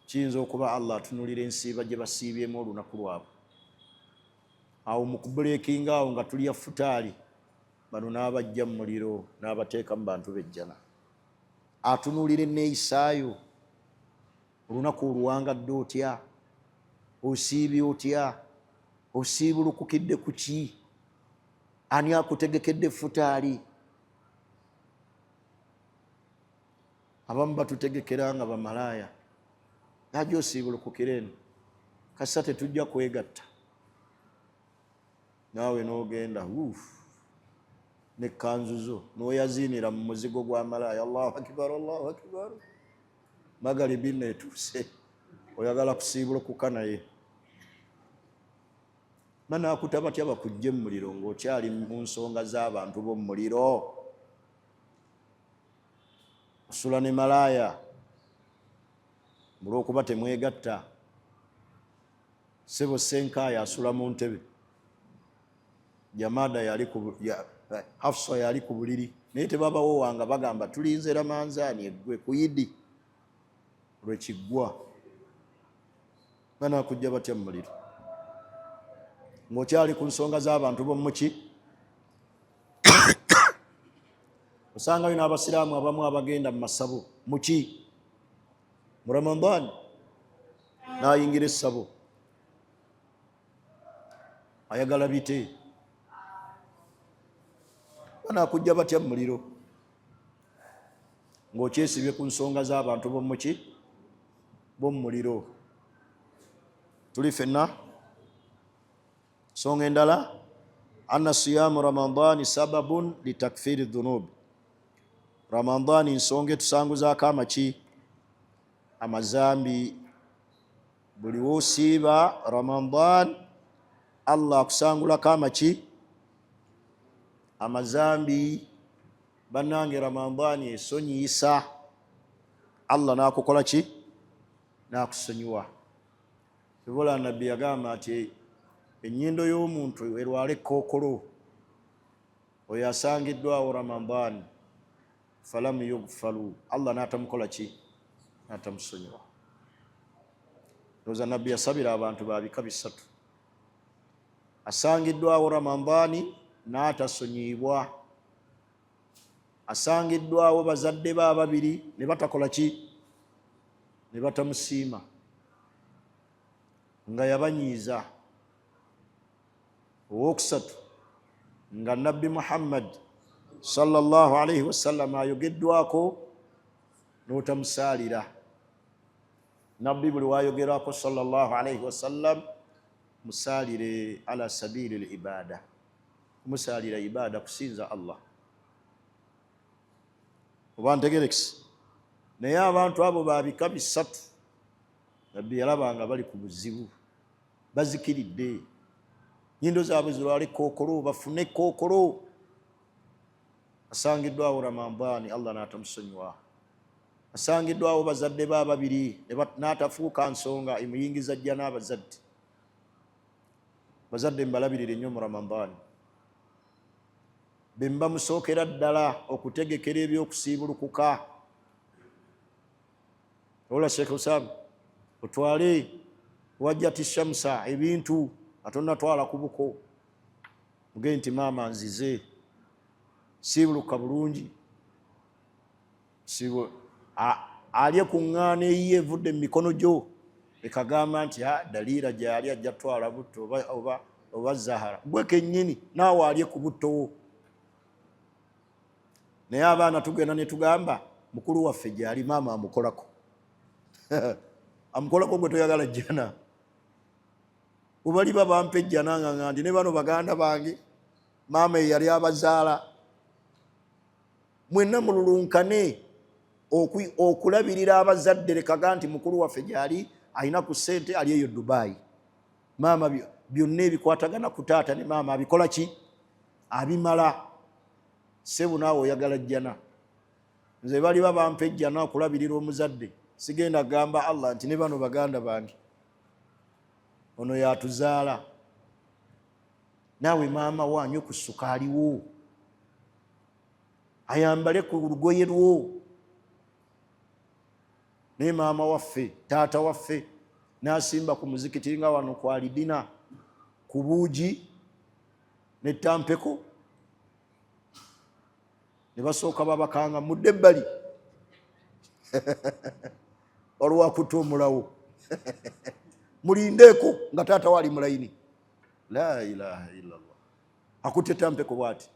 Kiyinza okuba Allah atunulira ensiiba gye basiibyemu olunaku lwabwe, awo mu kubuleekinga awo nga tulya futaali bano n'abajja mu muliro n'abateeka mu bantu b'ejjana. Atunuulira enneeyisaayo, olunaku oluwangadde otya, osiibye otya, osiibulukukidde ku ki, ani akutegekedde futaali? Abamu batutegekera nga bamalaaya, najja osiibulukukira eno, kasa tetujja kwegatta. Naawe n'ogenda n'ekkanzu zo n'oyaziinira mu muzigo gwa malaaya. Allahu akibar, Allahu akibar, magalibi neetuuse, oyagala kusiibulukuka naye. Banaakuta batya bakujje mu muliro ng'okyali mu nsonga z'abantu b'omu muliro? Osula ne malaaya olw'okuba temwegatta. Ssebo Senkaaya asula mu ntebe, Jamada Hafsa yali ku buliri, naye tebabawowanga, bagamba tulinze Ramanzaani eggwe ku Yidi lwekiggwa. Banaakujja batya mu muliro ng'okyali ku nsonga z'abantu b'omuki? Osangayo n'abasiraamu abamu abagenda mu masabo muki? Mu Ramadaan n'ayingira essabo, ayagala bite? Banaakujja batya mu muliro ng'okyesibye ku nsonga z'abantu b'omuki? B'omu muliro. Tuli ffenna. Nsonga endala, anna siyaamu Ramadaani sababun litakfiiri dhunub. Ramadaani nsonga etusanguzaako amaki? Amazambi. Buli w'osiiba Ramadaan, Allah akusangulako amaki? Amazambi. Bannange, Ramadaani esonyiisa, Allah n'akukola ki? N'akusonyiwa. Kibola Nabbi yagamba ati ennyindo y'omuntu erwala ekkookolo, oyo asangiddwawo Ramadaani, falamu yugfalu, Allah n'atamukola ki? N'atamusonyiwa. Ndowooza Nabbi yasabira abantu ba bika bisatu. Asangiddwawo Ramadaani n'atasonyiyibwa. Asangiddwawo bazadde be ababiri ne batakola ki? Ne batamusiima, nga yabanyiiza. Owokusatu, nga Nabbi Muhammad sallallahu alaihi wasallam ayogeddwako n'otamusaalira. Nabbi buli wayogerwako sallallahu alaihi wasallam musaalire ala sabili al-ibada, kumusaalira ibada, kusinza Allah. Oba ntegerekisi? Naye abantu abo ba bika bisatu Nabbi yalabanga bali ku buzibu, bazikiridde, nnyindo zaabwe zirwala ekkookolo, bafune ekkookolo. Asangiddwawo Ramadaani, Allah n'atamusonyiwa. Asangiddwawo bazadde be ababiri n'atafuuka nsonga emuyingiza ajja n'abazadde. Bazadde mbalabirire nnyo mu Ramadaani, be bamusookera ddala okutegekera ebyokusiibulukuka. Ola Sheikh Usam, otwale wajjati shamsa ebintu atonatwala ku buko, mugende nti maama nzize siibuluka bulungi, alye ku ŋŋaana eyiye evudde mu mikono gyo, ekagamba nti Daliira gyali ajja twala butto oba Zahara, gwe kennyini naawe alye ku buttowo. Naye abaana tugenda ne tugamba mukulu waffe gyali maama amukolako. Amukolako gwe toyagala jjana. Ubali bampa ejjana nga ndi ne bano baganda bange maama eyali abazaala. Mwenna mululunkane okulabirira abazadde, lekaga nti mukulu waffe gyali alina ku ssente ali eyo Dubai. Maama byonna ebikwatagana ku taata ne maama abikola ki? Abimala. Sebu naawe oyagala jjana. Nze bali bampa ejjana okulabirira omuzadde, sigenda gamba Allah nti ne bano baganda bange ono yatuzaala. Naawe maama wanyu ku sukaali wo, ayambale ku lugoye lwo. Naye maama waffe, taata waffe n'asimba ku muzikiti nga wano ku Alidina, ku Buugi ne Tampeko, ne basooka babakanga mudde ebbali olwakutta omulawo mulindeeko nga taata wali mulayini. La ilaha illallah. Akutte tampeko bwati,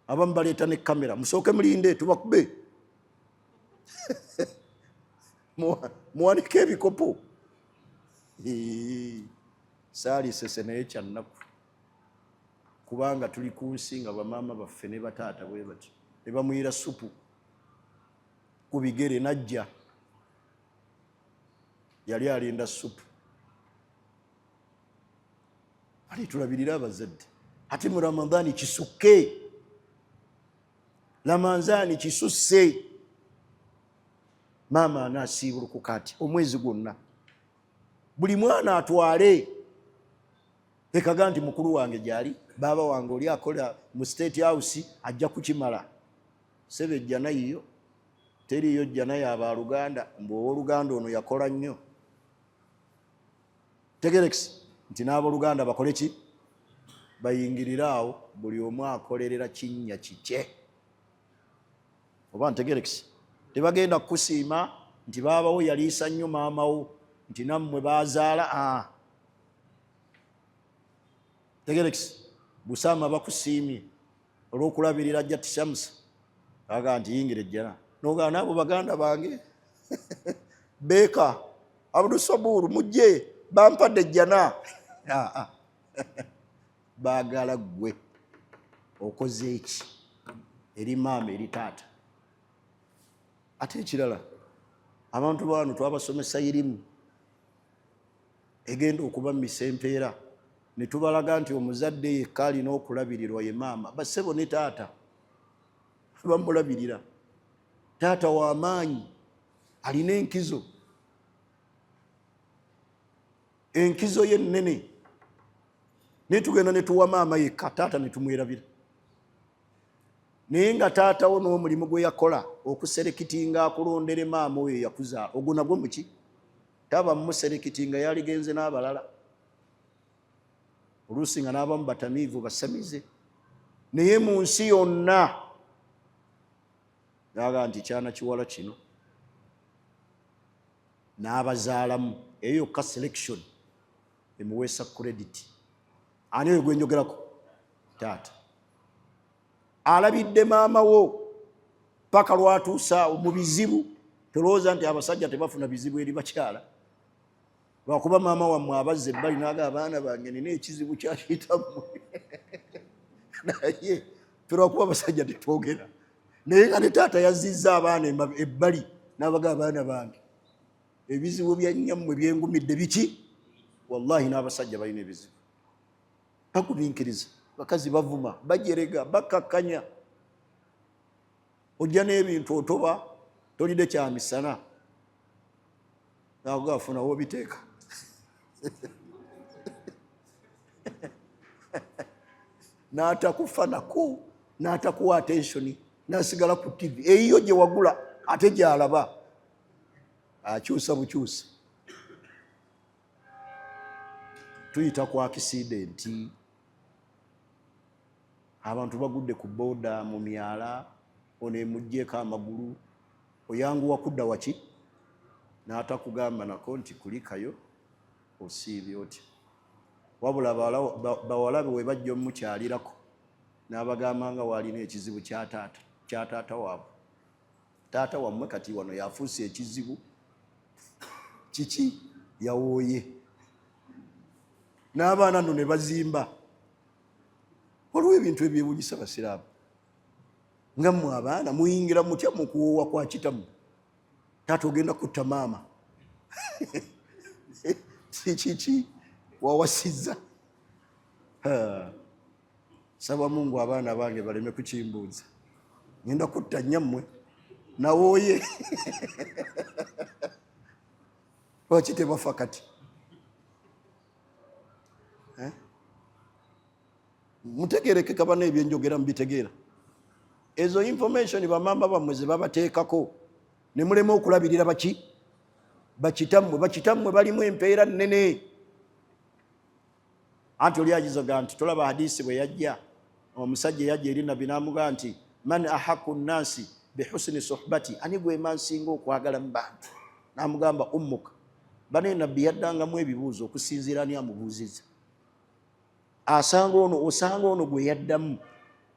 abamu baleeta ne kamera, musooke mulinde tubakube muwanike ebikopo. Saali sese naye kyannaku, kubanga tuli ku nsi nga bamaama baffe ne bataata bwe batyo, ne bamuyira supu ku bigere, najja yali alinda supu. Ali tulabirira abazadde. Ate mu Ramadhaani kisukke, Ramadhaani kisusse, maama anaasiibulukuka ati omwezi gwonna buli mwana atwale. Ekaga nti mukulu wange gyali, baaba wange oli akola mu State House ajja kukimala. Sebe jjana yiyo teriyo jjana y'abaluganda, mb'owooluganda ono yakola nnyo. Tegerekisi nti n'abooluganda bakole ki? Bayingirira awo, buli omu akolerera kinnya kikye. Oba ntegerekisi, tebagenda kukusiima nti baabawo yaliisa nnyo maamawo, nti nammwe baazaala. Tegerekisi, Busaama bakusiimye olw'okulabirira Jatti Shamsa, aga nti yingira ejjana. Nogaa naabo baganda bange Beeka, Abdul Sabur, mujje bampadde ejjana. Baagala ggwe okoze eki eri maama eri taata. Ate ekirala, abantu bano twabasomesa irimu egenda okubammisa empeera, ne tubalaga nti omuzadde yekka alina okulabirirwa ye maama. Bassebo ne taata bamulabirira. Taata w'amaanyi, alina enkizo, enkizo ye nnene. Naye tugenda ne tuwa maama yekka, taata ne tumwerabira. Naye nga taata wo n'omulimu gwe yakola okuserekitinga akulondere maama oyo yakuzaala, ogwo nagwo muki? Taba mumuserekitinga, yaligenze n'abalala. Oluusi nga n'abamu batamiivu basamize. Naye mu nsi yonna yaga nti kyana kiwala kino n'abazaalamu, eyo yokka selection emuweesa credit. Ani oyo gwe njogerako? Taata. Alabidde maama wo paka lwatuusa mu bizibu. Tolowooza nti abasajja tebafuna bizibu eri bakyala. Lwakuba maama wammwe abazze ebbali n'aga abaana bange nina ekizibu kyakiyitamu. Naye lwakuba abasajja tetwogera. Naye nga ne taata yazzizza abaana ebbali n'abaga abaana bange ebizibu bya nnyammwe byengumidde biki? Wallahi n'abasajja balina ebizibu. Bagumiikiriza, bakazi bavuma, bajerega, bakakkanya. Ojja n'ebintu otoba tolidde kya misana, naago afuna w'obiteeka. N'atakufa nako, n'atakuwa attention, n'asigala ku TV. Eyiyo gye wagula ate gy'alaba, akyusa bukyusa. Tuyita ku akisidenti. Abantu bagudde ku boda mu myala, ono emugjeeko amagulu, oyanguwa kudda waki? N'atakugamba nako nti kulikayo osiibye otya. Wabula bawalabe we bajja omukyalirako n'abagamba nga waalina ekizibu kya taata waabwe. Taata wammwe kati wano yafuuse ekizibu kiki? Yawooye. N'abaana nno ne bazimba. Waliwo ebintu ebyewuunyisa basiraamu. Nga mmwe abaana muyingira mutya mu kuwoowa kwa kitammwe? Taata ogenda kutta maama. Kiki wawasizza? Saba Mungu abaana bange baleme kukimbuuza. Ngenda kutta nnyammwe nawooye. Lwaki tebafa kati? Mutegereke kaba n'ebyenjogera mubitegeera. Ezo information bamamba bammwe ze babateekako ne mulema okulabirira baki? Bakitammwe. Bakitammwe balimu empeera nnene. Anti oli agizoga nti tolaba hadisi bwe yajja, omusajja yajja eri Nabbi n'amugamba nti man ahaqqu nnasi bihusni suhbati, ani gwe mansinga okwagala mu bantu? N'amugamba ummuka. Bane nabbi yaddangamu ebibuuzo okusinziira ani amubuuzizza. Osanga ono gwe yaddamu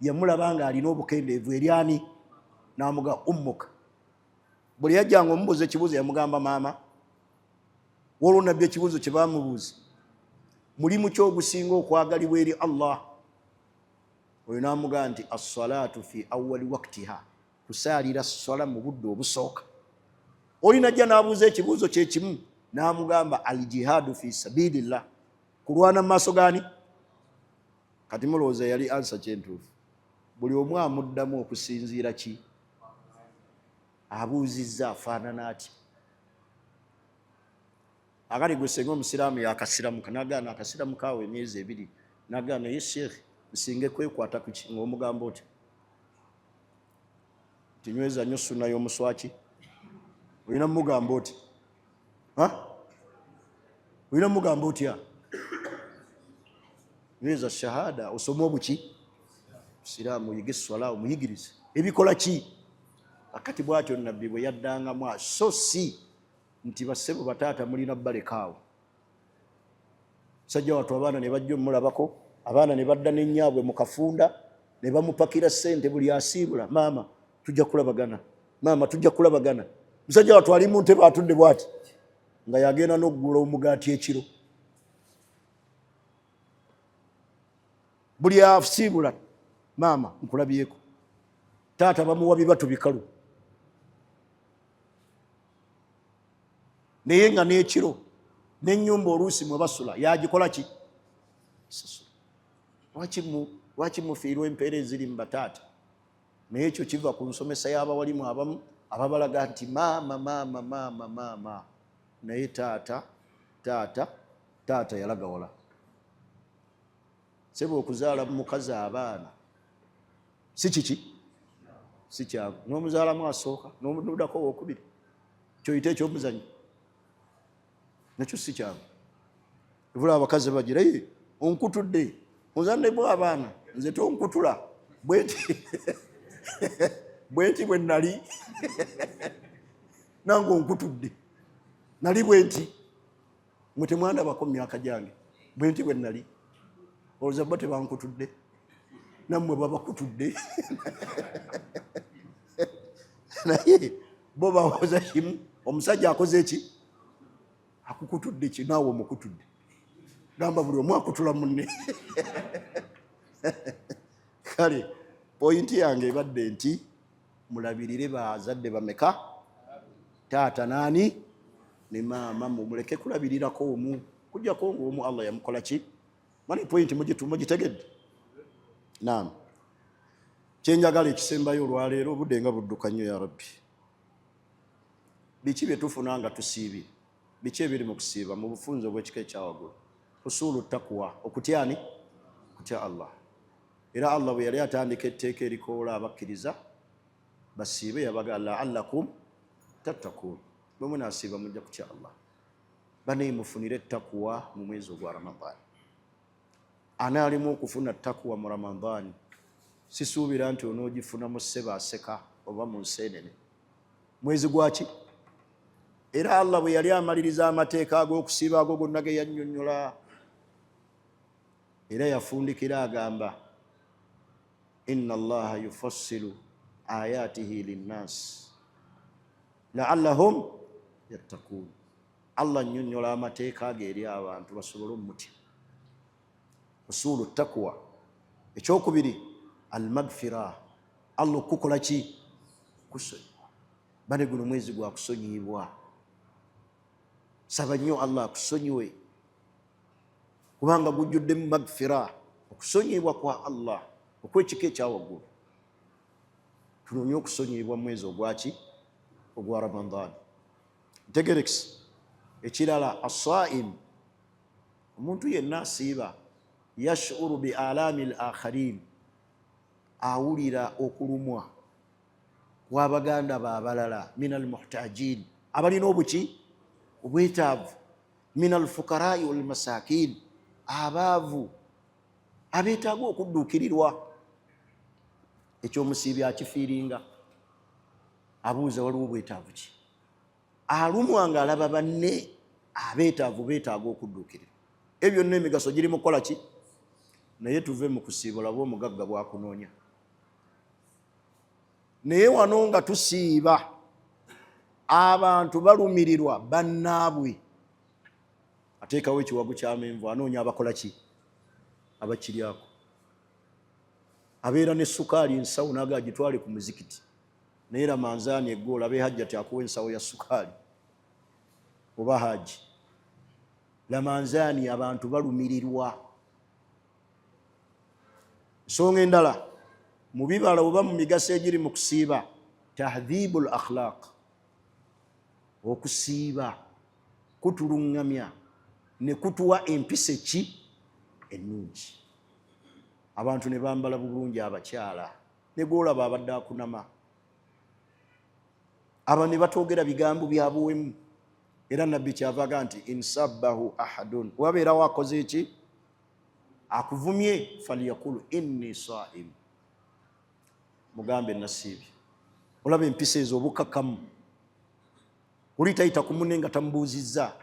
yamulaba nga alina obukendeevu eri ani? N'amugamba ummuka. Buli yajjanga omubuuza ekibuuzo yamugamba maama. Waliwo nabbi ekibuuzo kye baamubuuza, mulimu ki ogusinga okwagalibwa eri Allah? Oyo n'amugamba nti as-salaatu fi awwali waqtiha, kusaalira swala mu budde obusooka. Oli najja n'abuuza ekibuuzo kye kimu, n'amugamba al-jihaadu fi sabilillah, kulwana mu maaso gani? Kati mulowooza yali ansa kyentuufu? Buli omu amuddamu okusinziira ki? Abuuzizza afaanana atya? Akati gwe senga omusiraamu yakasiramuka n'agaana akasiramuka awo emyezi 2, n'agaana ye sheekhe nsinge kwekwata ku ki? Ng'omugamba otya? Tinyweza nnyo sunna y'omuswaki? Olina mugamba otya? Olina mugamba otya? Nyweza shahada, osoma obuki? Siraamu oyige swala omuyigirize. Ebikola ki? Akati bw'atyo nabbi bwe yaddangamu, so si nti bassebo bataata mulina balekaawo. Sajja watu abaana ne bajja omulabako, abaana ne badda n'ennyaabwe mu kafunda, ne bamupakira ssente buli asiibula, maama tujja kulabagana, maama tujja kulabagana. Musajja watu ali mu ntebe atudde bw'ati nga yagenda n'okugula omugaati ekiro. Buli asiibula, maama nkulabyeko, taata bamuwa bibatu bikalu. Naye nga n'ekiro n'ennyumba oluusi mwe basula yagikola ki? Lwaki mufiirwa empeera eziri mu bataata? Naye ekyo kiva ku nsomesa y'abawalimu abamu ababalaga nti maama, naye taata yalagawala. Sebe okuzaala mukazi abaana si kiki? Si kyangu. N'omuzaalamu asooka n'omuddako owokubiri, kyoyita ekyomuzanyo, nakyo si kyangu. Evula abakazi bagira onkutudde onzannemu abaana, nze tonkutula bwenti bwe nali nange onkutudde, nali bwenti, mwe temwandabako mu myaka gyange, bwenti bwe nali. Olowooza bo tebankutudde? Nammwe babakutudde. Naye bo bawoza kimu, omusajja akoze eki? Akukutudde ki? Naawe omukutudde. Gamba buli omu akutula munne. Kale pointi yange ebadde nti mulabirire bazadde bameka? Taata naani? Ne maama. Muleke kulabirirako omu, kujjako ng'omu Allah yamukola ki? Mani pointi mugitegedde? Naam. Kyenjagala ekisembayo olwaleero, obudde nga budduka nnyo ya Rabbi. Biki bye tufuna nga tusiibye? Biki ebiri mu kusiiba mu bufunze obw'ekika ekyawaggulu? Usulu takwa, okutya ani? Okutya Allah. Era Allah bwe yali atandika etteeka erikoola abakkiriza basiibe, yabagamba la'allakum tattaqun, bwe munaasiiba mujja kutya Allah. Bane mufunire takwa mu mwezi ogwa Ramadani. Anaalimu okufuna takwa mu Ramadani, sisuubira nti onoogifuna mu sseba aseka oba mu nseenene. Mwezi gwaki? Era Allah bwe yali amaliriza amateeka ag'okusiiba ago gonna ge yannyonnyola, era yafundikira agamba inna Allaha yufassilu ayatihi linnaasi la'allahum yattaquun. Allah annyonnyola amateeka ge eri abantu basobole omutya. Usulu takwa. Ekyokubiri al-maghfira, Allah okukola ki? Kusonyiwa. Bane guno mwezi gwa kusonyiyibwa. Saba nnyo Allah akusonyiwe, kubanga gujjuddemu maghfira, okusonyiyibwa kwa Allah okw'ekika ekyawaggulu. Tunoonya okusonyiyibwa mu mwezi ogwaki? Ogwa Ramadani. Ntegerekisi ekirala, as-saim, omuntu yenna asiiba, yashuru bi alami al-akharin, awulira okulumwa kw'abaganda b'abalala, min al-muhtajin, abalina obuki? Obwetaavu, min al-fukarai wal masakin, abaavu abeetaaga okudduukirirwa. ekyomusiibi akifiiringa abuuza waliwo bwetaavu ki alumwa ng'alaba banne abeetaavu beetaaga okudduukirira ebyo byonna emigaso giri mu kukola ki naye tuve mu kusiiba olaba omugagga bwakunoonya naye wano nga tusiiba abantu balumirirwa bannaabwe ateekawo ekiwagu ky'amenvu anoonya abakola ki abakiryako abeera ne sukaali ensawo naga agitwale ku muzikiti naye ramanzaani eggoola abe hajjati akuwa ensawo ya sukaali oba haji ramanzaani abantu balumirirwa ensonga endala mu bibala oba mu migaso egiri mu kusiiba tahdhibu l akhlaq okusiiba kutuluŋŋamya ne kutuwa empisa ki ennungi abantu ne bambala bulungi abakyala ne gwolaba abadde akunama aba ne batoogera bigambo bya buwemu era nabbi kyavaga nti insabbahu ahadun wabeerawo akoze eki akuvumye falyakulu inni saim mugambe nasiibye olaba empisa ezo obukakamu oli tayita ku munne nga tamubuuzizza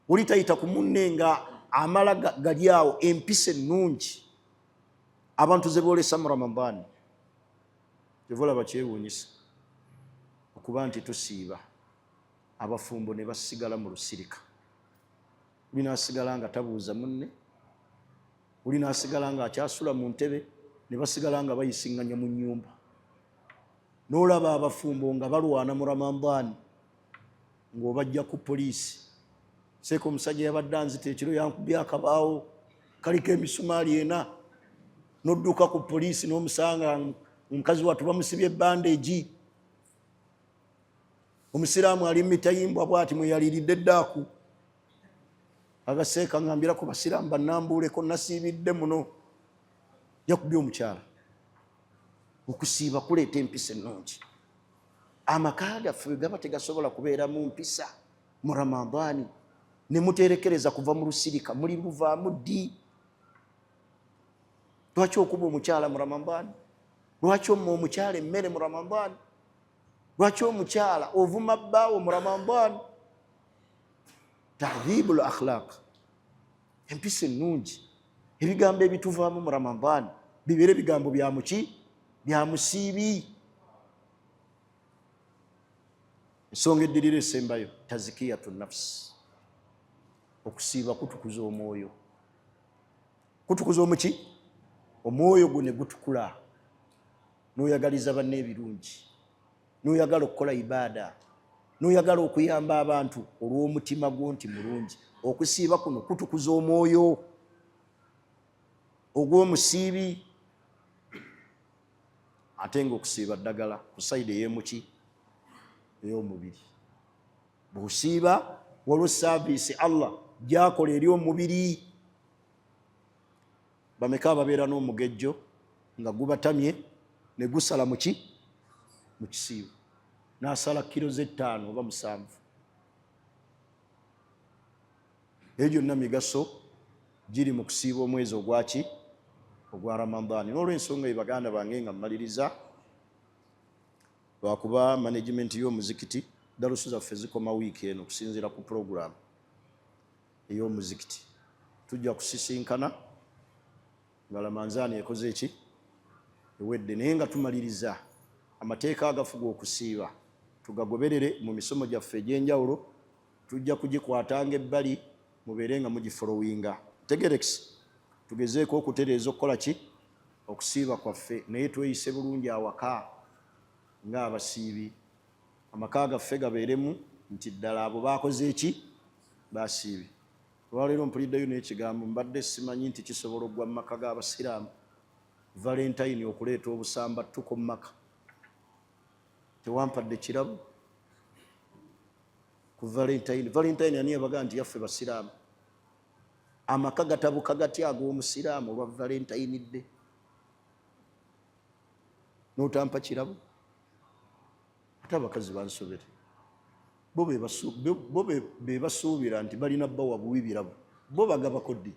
oli tayita ku munne nga amala gali awo empisa ennungi abantu ze boolesa mu ramadaani tevolaba kyewuunyisa okuba nti tusiiba abafumbo ne basigala mu lusirika oli naasigala nga tabuuza munne oli naasigala nga akyasula mu ntebe ne basigala nga bayisiŋŋanya mu nnyumba n'olaba abafumbo nga balwana mu ramadaani ng'obajja ku poliisi seeka omusajja yabadde anzita ekiro yankubye akabaawo kaliko emisumaali ena n'odduka ku poliisi n'omusanga omukazi wattu bamusibye bandeegi omusiraamu ali mitayimbwa bwati mweyaliiridde eddaaku agaseeka ngambira ku basiraamu bannambuuleko nasiibidde muno yakubye omukyala okusiiba kuleeta empisa ennungi amaka gaffe bwe gaba tegasobola kubeera mu mpisa mu ramadaani ne muterekereza kuva mu lusirika muli luvaamu ddi lwaki okuba omukyala mu ramadaani lwaki omma omukyala emmere mu ramadaani lwaki omukyala ovuma bbaawo mu ramadaani tahdhibu l akhlaq empisa ennungi ebigambo ebituvaamu mu ramadaani bibeere ebigambo bya muki bya musiibi ensonga eddirira esembayo tazikiyatu nafsi okusiiba kutukuza omwoyo kutukuza omuki omwoyo gwo ne gutukula n'oyagaliza banne ebirungi n'oyagala okukola ibaada n'oyagala okuyamba abantu olw'omutima gwo nti mulungi okusiiba kuno kutukuza omwoyo ogw'omusiibi ate nga okusiiba ddagala ku sayidi ey'emuki ey'omubiri bw'osiiba waliwo saaviisi Allah gyakola eri omubiri bameka ababeera n'omugejjo nga gubatamye ne gusala muki mu kisiibo n'asala kilo ze 5 oba 7 eyo gyonna migaso giri mu kusiiba omwezi ogwaki ogwa ramadaani n'olw'ensonga ye baganda bange nga mmaliriza lwakuba management y'omuzikiti dalusu zaffe zikoma wiiki eno okusinziira ku puroguramu ey'omuzikiti tujja kusisinkana nga ramanzaani ekoze eki ewedde naye nga tumaliriza amateeka agafuga okusiiba tugagoberere mu misomo gyaffe egy'enjawulo tujja kugikwatanga ebbali mubeere nga mugifolowinga tegerekisi tugezeeko okutereeza okukola ki okusiiba kwaffe naye tweyise bulungi awaka ng'abasiibi amaka gaffe gabeeremu nti ddala abo baakoze eki basiibi olwaleero mpuliddeyo n'ekigambo mbadde simanyi nti kisobola okugwa mu maka g'abasiraamu valentine okuleeta obusambattuko mu maka tewampadde kirabo ku valentine ani yabaga nti yaffe basiraamu amaka gatabuka gatya ag'omusiraamu olwa valentine dde n'otampa kirabo ate abakazi bansobere bo be basuubira nti balina bbawa bubi birabo bo bagabako ddi